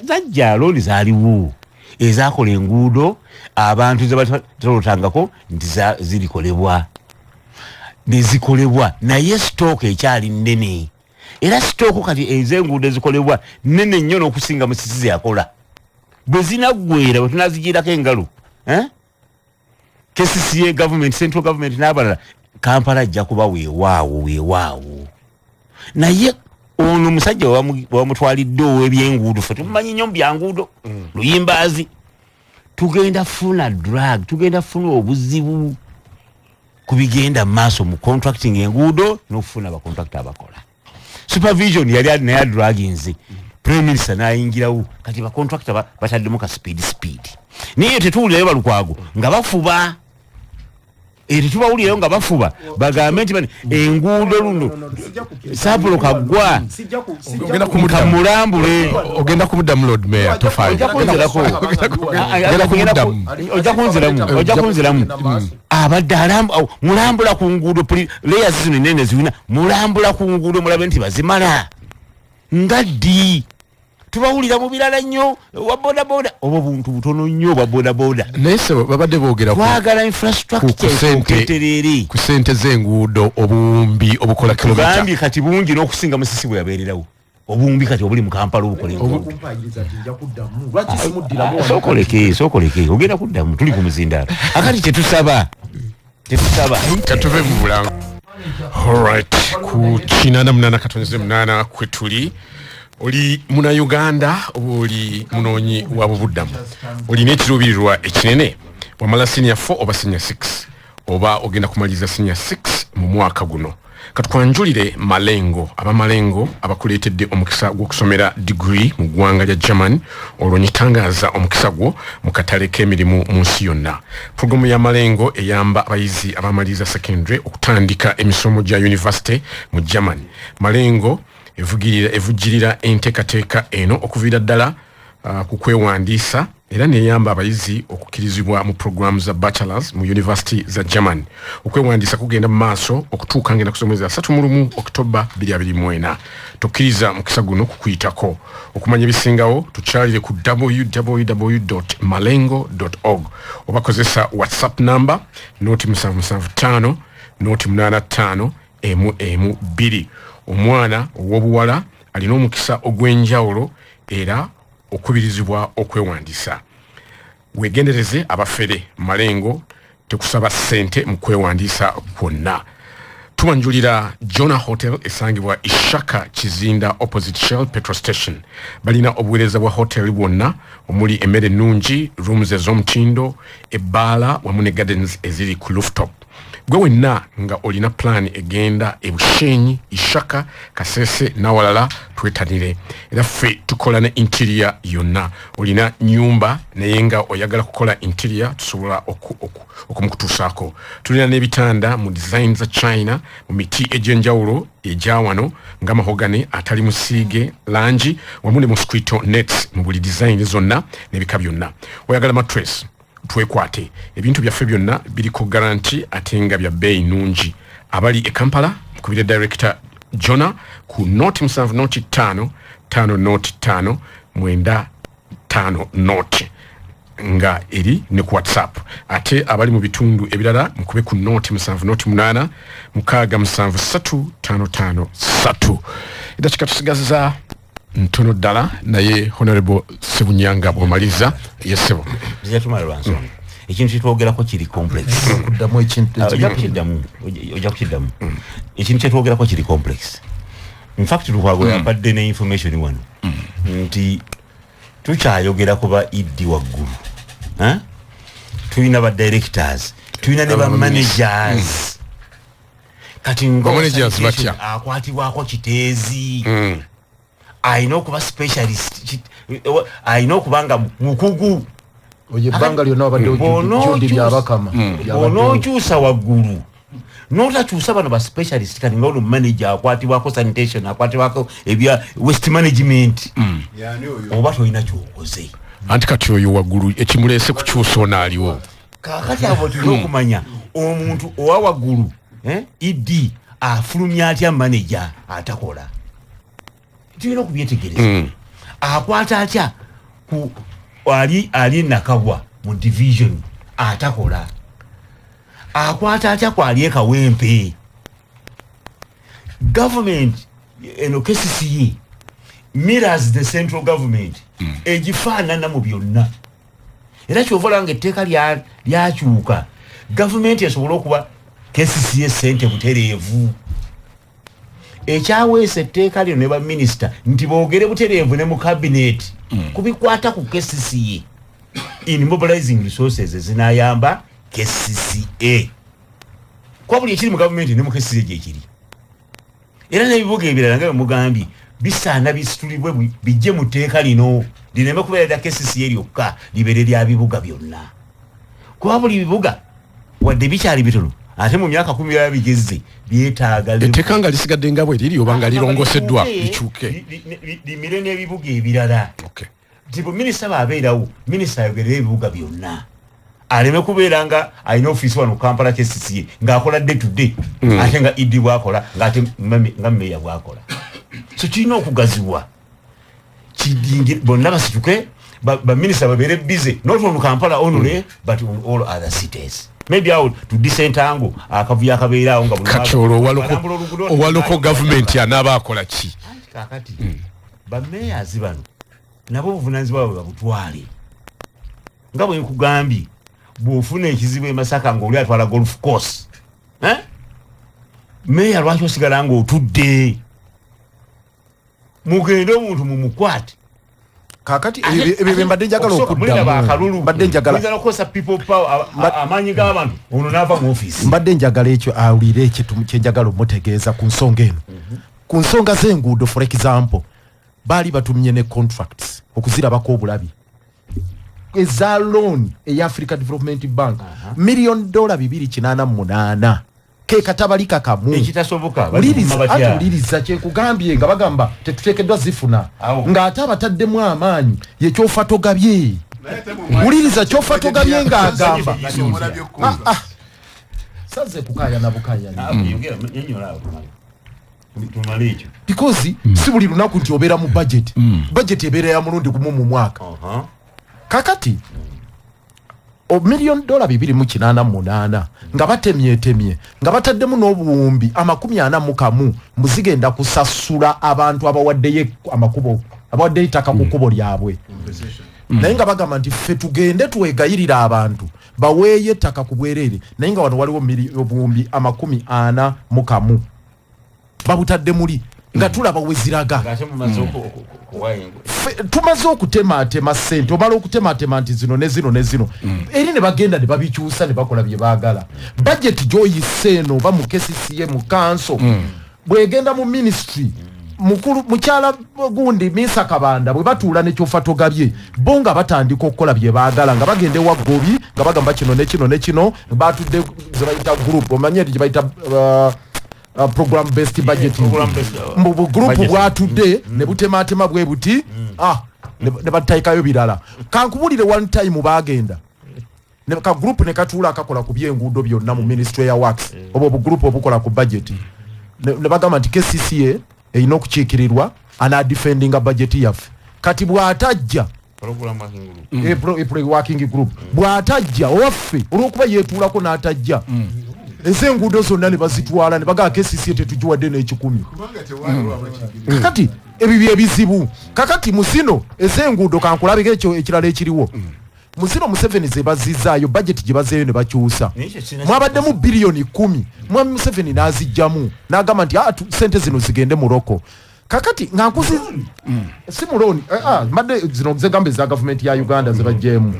zajja loans zaliwo ezakola enguudo abantu zebatolotangako nti zirikolebwa nezikolebwa naye stock ekyali nnene era stock kati ezenguudo ezikolebwa nnene nnyo n'okusinga musisi yakola bwe zinagwera bwe tunazigirako engalo KCCA government central government n'abalala Kampala ajja kuba weewaawo naye ono musajja wamutwalidde ow'ebyenguudo fe tumanyi nnyo byanguudo luyimbazi tugenda funa drug tugenda funa obuzibu kubigenda maaso mu contracting enguudo n'okufuna abacontractor abakola supervision yali alina drug nzi prime minister n'ayingirawo kati bacontractor bataddemu ka speed naye tetuwulirayo Lukwago nga bafuba tubawulirayo nga bafuba bagambe nti enguudo luno sapulo kagwa kamulambule ogenda kumuddamu Lord Mayor tofayo ojja kunziramu abadde mulambula ku nguudo layers zino nene ziwina mulambula ku nguudo mulabe nti bazimala ngaddi tubawulira mu birala nnyo wa bodaboda obo buntu butono nnyo bwa bodaboda naye se babadde boogera twagala infrastructure ku sente z'enguudo obumbi obukola kilomita bambi kati bungi n'okusinga musisi bwe yabeererawo obumbi kati obuli mu Kampala obukola enguudo sokoleke ogenda kuddamu tuli ku muzindaalo akati tetusaba katuve mu bulango alright ku 88 kwetuli oli muna Uganda oli munonyi wa bubuddamu oli n'ekiruubirirwa ekinene wamala senior 4 oba senior 6 oba ogenda kumaliza senior 6 mu mwaka guno katwanjulire Malengo abakuleetedde omukisa gw'okusomera degree mu ggwanga lya German olwonyitangaaza omukisa gwo mu katale k'emirimu mu nsi yonna programu ya Malengo eyamba abayizi abamaliza secondary okutandika emisomo gya university mu German Malengo evugirira enteekateeka eno okuviira ddala ku kwewandiisa era neyamba abayizi okukirizibwa mu programu za bachelors mu university za German okwewandiisa kugenda mu maaso okutuuka ngenda kusomeza 3 Oktoba 2024 tokkiriza mukisa guno kukuyitako okumanya ebisingawo tukyalire ku www.malengo.org obakozesa WhatsApp number 0775 85 2 omwana ow'obuwala alina omukisa ogw'enjawulo era okubirizibwa okwewandiisa wegendereze abafere Malengo tekusaba ssente mu kwewandiisa kwonna tubanjulira Jona Hotel esangibwa Ishaka Kizinda opposite Shell petrol station balina obuweereza bwa hotel bwonna omuli emmere ennungi rooms ez'omutindo ebbaala wamu ne gardens eziri ku rooftop gwe wenna nga olina plan egenda ebushenyi Ishaka Kasese nawalala twetanire era ffe tukola ne interior yonna olina nyumba naye nga oyagala kukola interior tusobola okumukutuusaako tulina n'ebitanda mu design za China mu miti egy'enjawulo ejawano nga mahogany atali musiige langi wamu ne mosquito nets mu buli design zonna n'ebika byonna oyagala mattress twekwate ebintu byaffe byonna biriko guarantee atenga bya bei nungi abali e Kampala kubira director Jona ku note 7 note 5 5 note 5 mwenda 5 note nga eri ne ku WhatsApp ate abali mu bitundu ebirala mukube ku note 7 mukaaga 7 idakika tusigaza ntono ddala naye Honorable Sebunyanga bwomaliza yesebo tumala lwanso ekintu kitwogerako kiri complex kuddamu ekintu ojja kukiddamu ekintu kyetwogerako kiri complex. In fact Lukwago yampadde ne information wano nti tukyayogera kuba ED waggulu, tulina ba directors, tulina ne ba managers, kati managers batya akwatibwako kiteezi, ayina okuba specialist, ayina okubanga mukugu oye banga lyonna abadde ojundi byabakama onookyusa waggulu n'otakyusa bano ba specialist kati nga ono manager akwatibwako sanitation, akwatibwako ebya waste management, oba tolina kyokoze anti kati oyo waggulu ekimulese kukyusa onaaliwo kakati abo tulina okumanya omuntu owa waggulu ED afulumya atya manager atakola, tulina okubyetegereza. Akwata atya ku ali nakabwa mu division atakola, akwata atya ku ali ekawempe. Government eno KCCA mirrors the central government, egifaanana mu byonna, era kyovola nga etteeka lyakyuka government esobola okuba KCCA sente butereevu. Ekyaweesa etteeka lino ne ba minister nti boogere butereevu ne mu cabinet kubikwata ku KCCA in mobilizing resources zinayamba KCCA kwa buli ekiri mu government ne mu KCCA gyekiri. Era n'ebibuga ebirala nga mugambye bisaana bisitulibwe bijje mu tteeka lino lineme kubeera KCCA lyokka libeere lya bibuga byonna. Kwa buli bibuga wadde bikyali bitono ate mu myaka 10 yabigezze byetaaga etteeka nga lisigadde nga bwe liri oba nga lirongoseddwa likyuke limire n'ebibuga ebirala. Tipo minisita baabeerawo, minisita ayogerera ebibuga byonna, aleme kubeera nga alina ofiisi wano Kampala KCCA ng'akola day to day ate nga ED bwakola ng'ate nga meeya bwakola. So kirina okugaziwa bonna basituke baminisita babeere busy not on Kampala only but on all other cities. Maybe out to decent angle akavuya akabeerawo nga kachoro owaloko government yanaba akola ki kakati bameya zibano nabo buvunaanyizibwa babutwale nga bwe nkugambye bw'ofuna ekizibu e Masaka ng'oli atwala golf course meya lwaki osigala ng'otudde mugende omuntu mumukwate kakati ebyo mbadde njagala okuddamu mbadde njagala kosa people power amanyi g'abantu ono n'ava mu office mbadde njagala ekyo awulire ekitu kye njagala omutegeeza ku nsonga eno ku nsonga z'enguudo for example baali batumye ne contracts okuzirabako obulabi eza loan eya Africa Development Bank $288 ke katabalika kamu ekitasoboka uliriza kyekugambye nga bagamba tetuteekeddwa zifuna nga ate abataddemu amaanyi yekyofa togabye uliriza kyofa togabye ng'agamba saze kukaya na bukaya because si buli lunaku nti obeera mu budget ebeera ya mulundi gumu mu mwaka kakati $288 nga batemyetemye nga bataddemu n'obuwumbi 41 muzigenda kusasula abantu abawaddeyo amakubo abawaddeyo ettaka ku kkubo lyabwe naye nga bagamba nti ffe tugende twegayirira abantu baweeyo ettaka ku bwereere naye nga wano waliwo obuwumbi 41 babutadde muli nga tulaba weziraga tumaze okutematema ssente omala okutematema nti zino ne zino ne zino eri ne bagenda ne babikyusa ne bakola bye baagala budget gy'oyise eno oba mu KCCA mu kanso bwegenda mu ministry mukulu mukyala gundi Misa Kabanda bwe batuula ne kyofa togabye bo nga batandika okukola bye baagala nga bagenda ewa gobi nga bagamba kino ne kino ne kino batudde ze bayita group omanye gye bayita program based budget mbu group bwatudde ne butematema bwe buti ne batayikayo birala kankubulire one time bagenda ne ka group ne katuula akakola ku byenguudo byonna mu ministry ya works obo group obukola ku budget ne bagamba nti KCCA erina okukiikirirwa ana defending budget yaffe kati bw'atajja working group bw'atajja owaffe olw'okuba yeetuulako n'atajja ez'enguudo zonna ne bazitwala ne bagaa KCCA tetugiwadde n'ekikumi kakati ebyo byebizibu kakati mu zino ez'enguudo kankulabeko ekyo ekirala ekiriwo mu zino Museveni ze bazizaayo budget gye bazeeyo ne bakyusa mwabaddemu biliyoni 10 mwami Museveni n'azijjamu n'agamba nti sente zino zigende mu loko kakati ngankuzi si muloni madde zino zegambe za government ya Uganda zebajjemu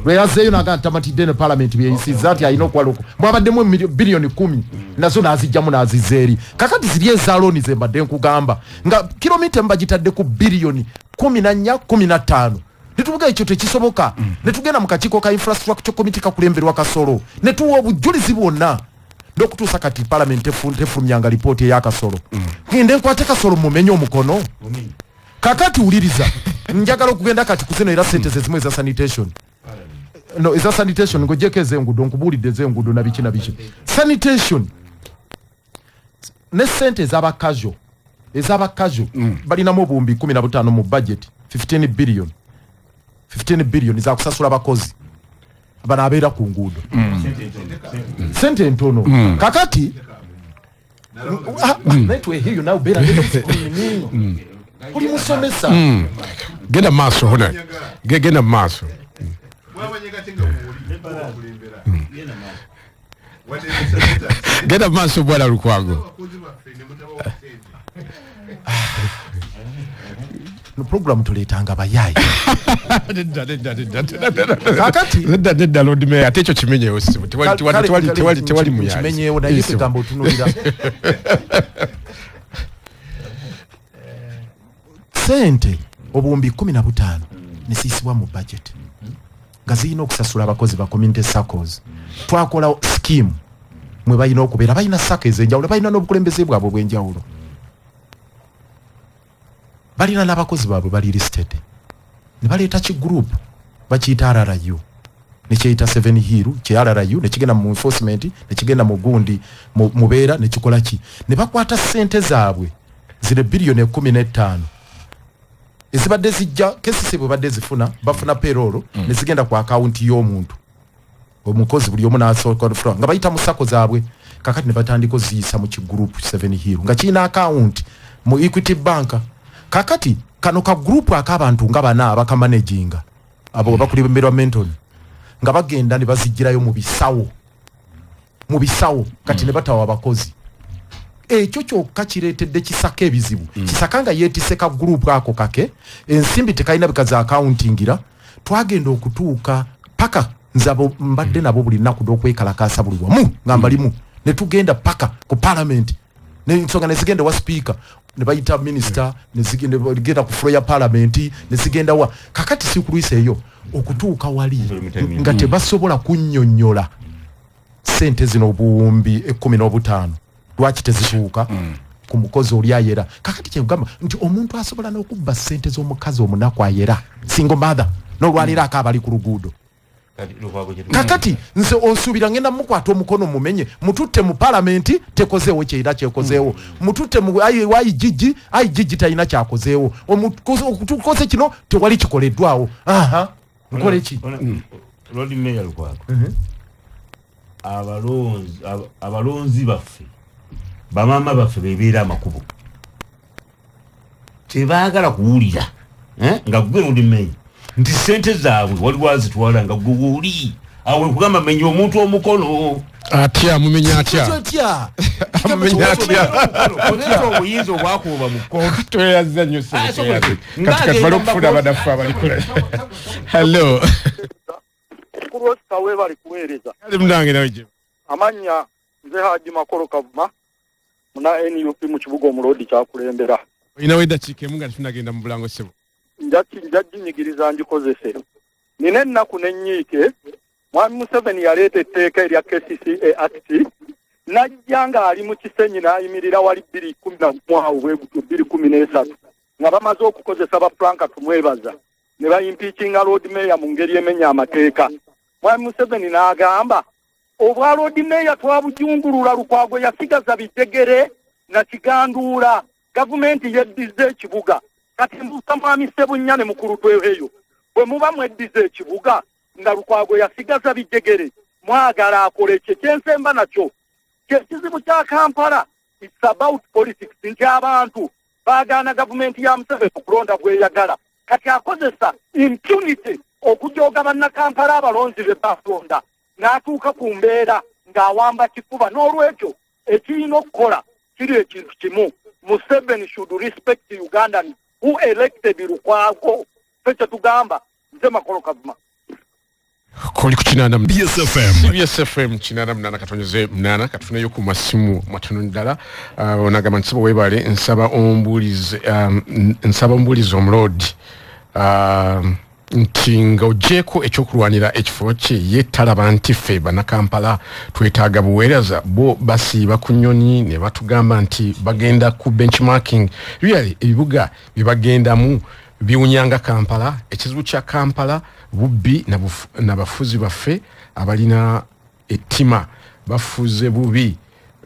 lweyazeeyo n'agamba tamatidde ne parliament byeyisiza ati ayina okwaloko mwabaddemu biliyoni 10 nazo n'azijjamu n'azizeeri kakati ziri ezaaloni ze mbadde nkugamba nga kilomita mbagitadde ku biliyoni 14 15 netuvuga ekyo tekisoboka netugenda mu kakiiko ka infrastructure committee kakulemberwa Kasolo netuwa obujulizi bwonna n'okutuusa kati parliament efulumyanga lipooti ey'Akasolo ngende nkwate Kasolo mumenye omukono kakati wuliriza njagala okugenda kati kuzino era sente zezimu eza sanitation no eza sanitation ngojeko ez'enguudo nkubuulidde ez'enguudo na biki sanitation ne sente ez'abakajo balinamu obuwumbi 15 mu budget 15 billion za kusasula abakozi bana abeera ku nguudo sente ntono kakati netwe hiyo nawe beera kuli musomesa genda maaso hona genda maaso genda maaso bwana Lukwago no program tuletanga bayayi kakati nedda Lord Mayor ate ekyo kimenyeewo tewali muyayi kimenyeewo naye kugamba otunulira sente obuwumbi 15 nesiisibwa mu budget nga zirina okusasula abakozi ba community circles twakola scheme mwe balina okubeera balina sako ez'enjawulo balina n'obukulembeze bwabwe obw'enjawulo balina n'abakozi baabwe bali listed ne baleeta kigroup bakiyita RRU ne kyeyita 7 Hill kye RRU ne kigenda mu enforcement ne kigenda mu gundi mubeera ne kikola ki ne bakwata sente zaabwe zile biliyoni 15 ezibadde zijja KCCA bwe badde zifuna bafuna payroll ne zigenda ku account y'omuntu omukozi buli omu n'asooka from nga bayita mu sako zaabwe kakati ne batandika ziyisa mu kigroup 7 Hill nga kiina account mu Equity Bank kakati kano ka group akabantu nga bana abakamanejinga abo bakuli environmental nga bagenda ne bazijirayo mu bisawo kati ne batawa abakozi ekyo kyokka kireetedde kisaka ebizibu kisakanga yeetise ka group ako kake ensimbi tekalina bikaza accountingira twagenda okutuuka paka nzabo mbadde nabo buli nnaku n'okwekalakaasa buli wamu nga mbalimu ne tugenda paka ku parliament n'ensonga ne zigenda wa speaker ne bayita minister ne zigenda ku floor ya parliament ne zigenda wa kakati sikulwisa eyo okutuuka wali nga tebasobola kunnyonnyola sente zino obuwumbi 15 lwaki tezituuka ku mukozi oli ayera kakati kyegamba nti omuntu asobola n'okubba sente z'omukazi omunaku ayera single mother n'olwalira akabali ku luguudo kakati nze onsuubira ngenda mukwata omukono mumenye mututte mu parliament tekozeewo kyeyina kyekozeewo mututte mu IGG talina kyakozeewo okutukoze kino tewali kikoleddwawo nkole ki Lord Mayor Lukwago abalonzi baffe bamama baffe bebeera amakubo tebaagala kuwulira nga gwe Lord Mayor nti sente zaabwe waliwo azitwala nga gwe awe kugamba menya omuntu omukono atya mumenya atya amumenya atya obuyinza obwakuba mu kkooti tweyaza nnyo katika tubale okufuna abanafu abalikula hello kurosita we bali kuweereza ali munange nawe je amanya nze Haji Makoro Kavuma muna NUP mu kibuga omulodi kyakulembera ina weda chikemu nga tunagenda mu bulango sebo njajjinyigiriza ngikozese nina ennaku n'ennyiike mwami Museveni yaleeta etteeka erya KCCA Act najja nga ali mu kisenyi n'ayimirira wali 2013 nga bamaze okukozesa bafranka tumwebaza ne bayimpiikinga Lord Mayor mu ngeri emenya amateeka mwami Museveni n'agamba obwa Lord Mayor twabujungulula Lukwago yasigaza bitegere na kiganduula gavumenti yeddize ekibuga kati mbuka mwami Ssebunyane mukulu tweyo bwe muba mweddiza ekibuga nga Lukwago yasigaza bijegere mwagala akole kyensemba nakyo kizibu kya Kampala. It's about politics. Nti abantu bagana government ya Museveni okulonda bweyagala kati akozesa impunity okujoga banna Kampala abalonzi be batonda n'atuuka ku mbeera ng'awamba kikuba. N'olwekyo ekirina okukola kiri ekintu kimu. Museveni should respect Ugandans who elected Lukwago. Fekye tugamba nze Makolo Kavuma. Koli kuchinana BSFM CBSFM chinana mnana katonyeze mnana katufuna yoku masimu matunu ndala onagama nsibo webale nsaba ombulizi omulodi nti nga ojeko ekyokulwanira ekifo kye yetalaba nti ffe bannakampala twetaaga buweereza bo basiiba ku nnyonyi ne batugamba nti bagenda ku benchmarking really ebibuga byebagendamu biwunyanga Kampala. Ekizibu kya Kampala bubbi na bafuzi baffe abalina ettima bafuze bubi.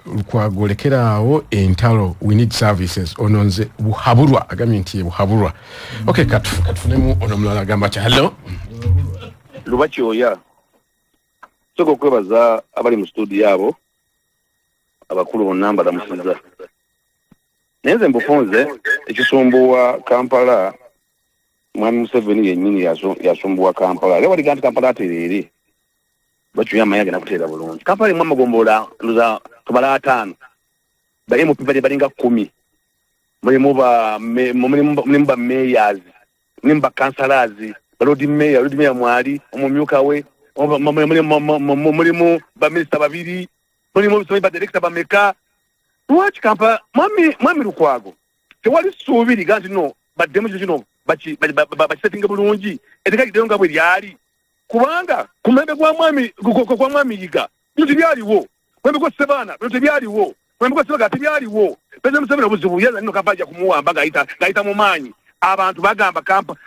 Lukwago lekeraawo entalo, we need services. Ononze buhabulwa agamye nti buhabulwa. Okay, katufunemu ono mulala agamba kya hello Lubaki oya soko kwebaza abali mu studio yabo abakulu bonna balamusiza nenze mbufunze ekisumbuwa Kampala mwami Museveni yennyini yasumbuwa Kampala lewa liganti Kampala aterere bachu ya mayaga nakutera bulungi Kampala mwa magombola luza tubala 5 bali mu pipali balinga 10 muri muba mayors nimba councillors road mayor mwali omumyuka we muri mu ba minister babiri muri mu ba director bameka watch Kampala mwami Lukwago tewali subiri ganti no bademu kino bachi setting bulungi eteka kidonga bwe lyali kubanga kumembe kwa mwami yiga bintu byaliwo mwembe kwa sebana bintu byaliwo mwembe kwa sebaga byaliwo peze Museveni obuzibu yaza nino kapaja kumuwamba gaita mu manyi abantu bagamba Kampala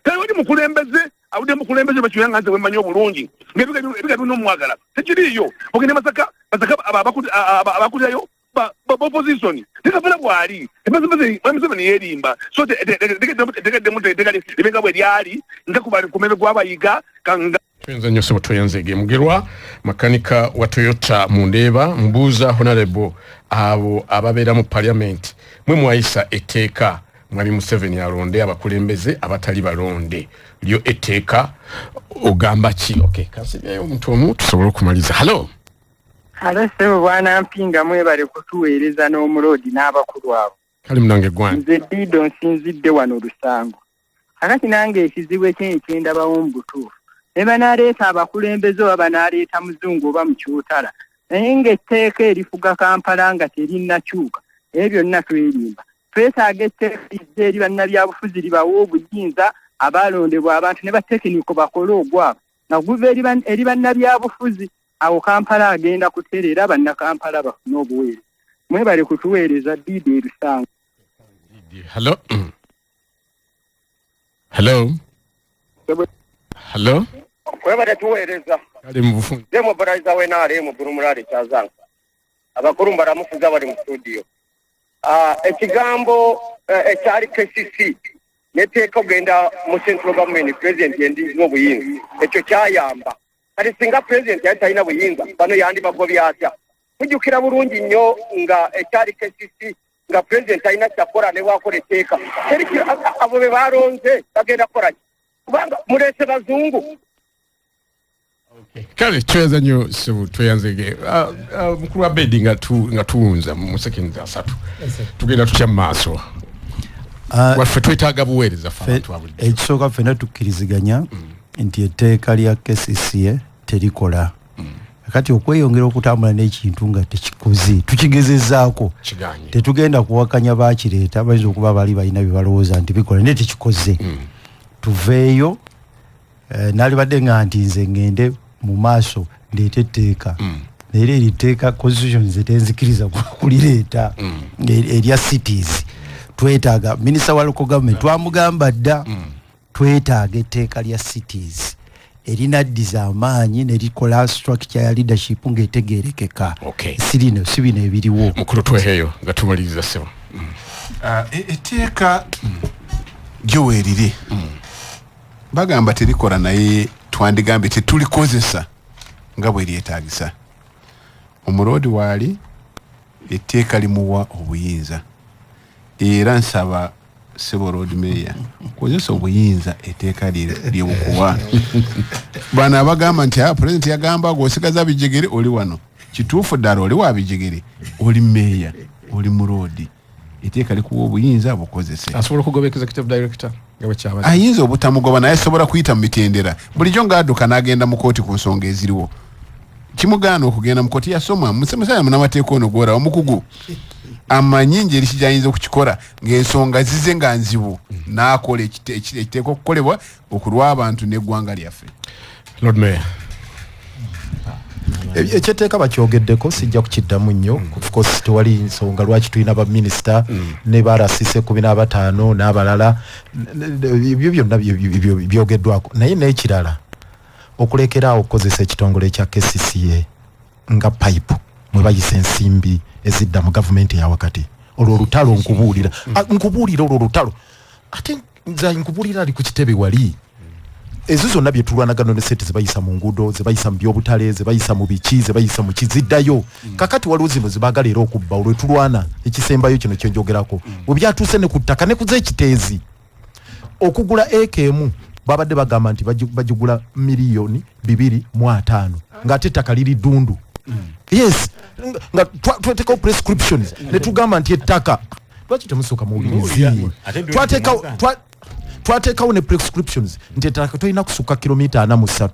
tewali mukulembeze awude mukulembeze bachuyanga nze wemanyo bulungi ngebiga bino mwagala tekiriyo ogende masaka abakulirayo opposition tekafuna bwali Museveni yerimba so tegedemutegali bwe lyali nga kubali kumebe gwabayiga kanga twenza nyo sebo toyanzege mugerwa makanika wa Toyota Mundeba mbuza honorable abo ababera mu parliament mwe mwayisa eteeka mwali Museveni alonde abakulembeze abatali balonde lyo eteeka ogamba ki okay kasibyayo omuntu omu tusobola okumaliza hello sebo bwana mpinga mwebale kutuweereza n'omulodi n'abakulu abo kali munange gwani nze Dido nsinzidde wano Lusango kakati nange ekizibu ekyendabawo mu butuufu eba naleeta abakulembeze oba banaleeta muzungu oba mukyotala naye ng'etteeka erifuga Kampala nga terinnakyuka ebyo byonna twerimba twetaaga etteeka eri bannabyabufuzi libawo obuyinza abalondebwa abantu ne batekiniko bakole ogwabo nga guva eri bannabyabufuzi awo Kampala agenda kutereera bannakampala bafune obuweereza mwebale kutuweereza Dido Lusango. Hello hello Kwebale tuweereza kali mubufunzi demo baraza we nale mu burumulale kyazanga abakuru mbaramufuza bali mu studio ekigambo ekyali KCC neteeka ogenda mu central government president yendi n'obuyinza ekyo kyayamba kati singa president yali talina buyinza bano yandi bagobya atya kujjukira bulungi nnyo nga ekyali KCC nga president alina kyakola ne wakola etteeka abo be balonze bagenda kukola kubanga muleese bazungu. Kale tweza nyo sebu tweyanzege mukuru wa bedi nga tuunza mu seconds asatu tugenda tutya maaso waffe twetaaga buweereza ekisooka ffenna tukkiriziganya nti etteeka lya KCCA terikola kati okweyongera okutambula n'ekintu nga tekikoze tukigezezaako tetugenda kuwakanya bakireeta bayinza okuba bali balina bye balowooza nti bikola naye tekikoze tuveeyo nalibadde nga nti nze ngende mu maaso ndeeta etteeka naye eri tteeka constitution ze tenzikiriza kulireeta erya cities twetaaga minisita wa local government twamugamba dda twetaaga etteeka lya cities erinaddiza amaanyi nerikola structure ya leadership ng'etegeerekeka sibino ebiriwo mukulu tweheyo nga tumaliriza sebo etteeka gyoweerire bagamba terikola naye twandigambe tetulikozesa nga bwe lyetaagisa. Omuloodi waali etteeka limuwa obuyinza era nsaba Sebo Road Mayor kozesa obuyinza etteeka lyebukuwa. Bano abagamba nti president yagamba gw'osigaza bijegere oli wano kituufu ddala oli wa bijegere oli meya oli muloodi etteeka likuwa obuyinza bukozese. Asobola okugoba executive director nga bwe ayinza obutamugoba naye asobola kuyita mu mitendera bulijjo ng'adduka n'agenda mu kooti ku nsonga eziriwo. Kimugaana okugenda mu kooti yasoma musaya munamateeka ono gwora omukugu amanyi engeri kijayinza okukikola ng'ensonga zize nga nzibu n'akola ekiteeka okukolebwa okulwa abantu n'eggwanga lyaffe. Lord Mayor ekyeteeka bakyogeddeko sijja kukiddamu nnyo. Of course tewali nsonga lwaki tulina baminister ne barasise 15 n'abalala ebyo byonna byogeddwako naye n'ekirala okulekeraawo okukozesa ekitongole ekya KCCA nga pipe mwe bayisa ensimbi ezidda mu gavumenti ya wakati. Olwo olutalo nkubuulira olwo olutalo ate nza nkubuulira ali ku kitebe wali ezo zonna bye tulwanagano ne sente zebayisa mu nguudo zebayisa mu byobutale zebayisa mu biki zebayisa mu kiziddayo kakati waliwo zino zebaagala era okubba olwo tulwana ekisembayo kino kyenjogerako bwe byatuuse ne ku ttaka ne ku z'ekiteezi okugula ekemu babadde bagamba nti bajugula $2.5 ng'ate ettaka liri ddundu. Yes nga twatekawo prescriptions ne tugamba nti ettaka lwaki temusooka muwulirizi twatekawo ne prescriptions nti ettaka tolina kusukka kilomita 43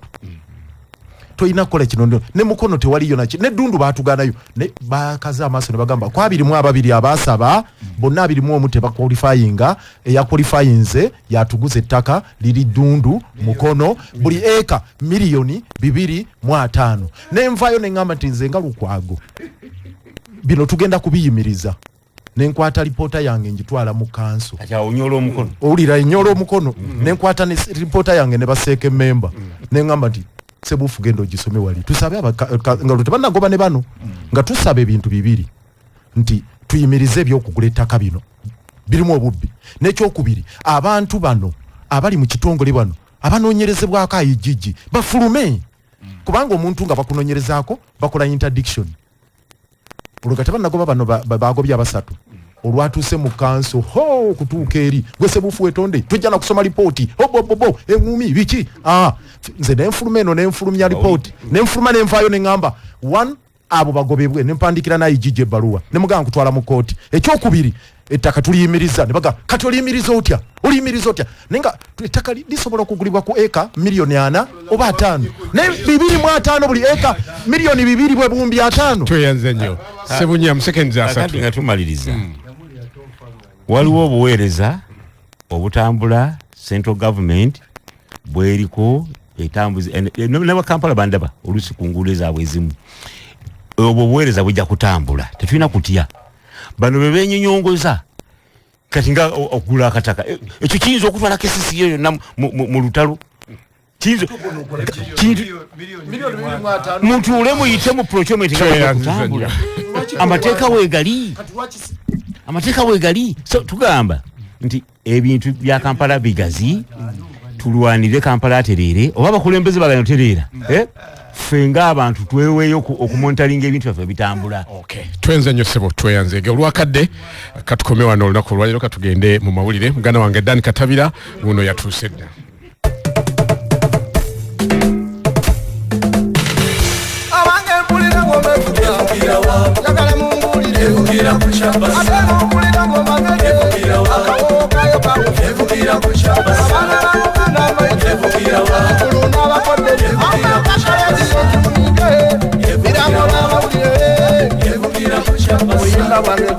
tolina kukola kino ne mukono tewaliyo naki n'eddundu baatuganayo ne bakaze amaaso ne bagamba kwa 22 abaasaba bonna 21 tebakwalifyinga eyakwalifyinze yatuguza ettaka liri ddundu mukono buli eka $2.5 nenvayo neŋŋamba nti nze nga Lukwago bino tugenda kubiyimiriza nenkwata lipoota yange njitwala mu kanso onyola omukono owulira enyola omukono nenkwata ne lipoota yange ne baseeke memba neŋŋamba nti sebufu gendo gisome wali tusabe nga tebanagoba ne bano nga tusabe ebintu bibiri nti tuyimirize ebyokugula ettaka bino birimu obubbi n'ekyokubiri abantu bano abali mu kitongole bano abanoonyerezebwako ayijiji bafulume kubanga omuntu nga bakunoonyerezaako bakola interdiction olwo tebanagoba bano bagobye abasatu olwatuuse mu kanso kutuuka eri gwe sebufu wetonde tujja na kusoma lipooti obobobo eŋŋumi biki nze nenfuluma eno nenfulumya lipooti nenfuluma nenvaayo neŋŋamba abo bagobebwe nempandikira naigije ebbaluwa nemugamba nkutwala mu kooti. Ekyokubiri ettaka tuliyimiriza ne baga kati oliyimiriza otya nenga ettaka lisobola okugulibwa ku eka $4 oba 5 ne 2.5 buli eka $2.5 tweyanze nnyo sebunya musekenzi asatu nga tumaliriza waliwo obuweereza obutambula central government bweriko etambuzi ne Kampala bandaba olusi ku nguudo ezaabwe ezimu obwo buweereza bujja kutambula tetulina kutya bano bebenyinyongoza kati nga okugula akataka ekyo kiyinza okutwala KCCA yonna mu lutalo mutuule muyite mu procurement nga kutambula amateeka weegali so tugamba nti ebintu bya Kampala bigazi tulwanire Kampala atereere oba bakulembeze baganya otereera fenga abantu tweweyo okumonitalinga ebintu byaffe bitambula. Twenze nnyo ssebo tweyanzege olwakadde katukomye wano olunaku olwaliro katugende mu mawulire muganda wange Dan Katabira uno yatuuse dda. Buyinza bwange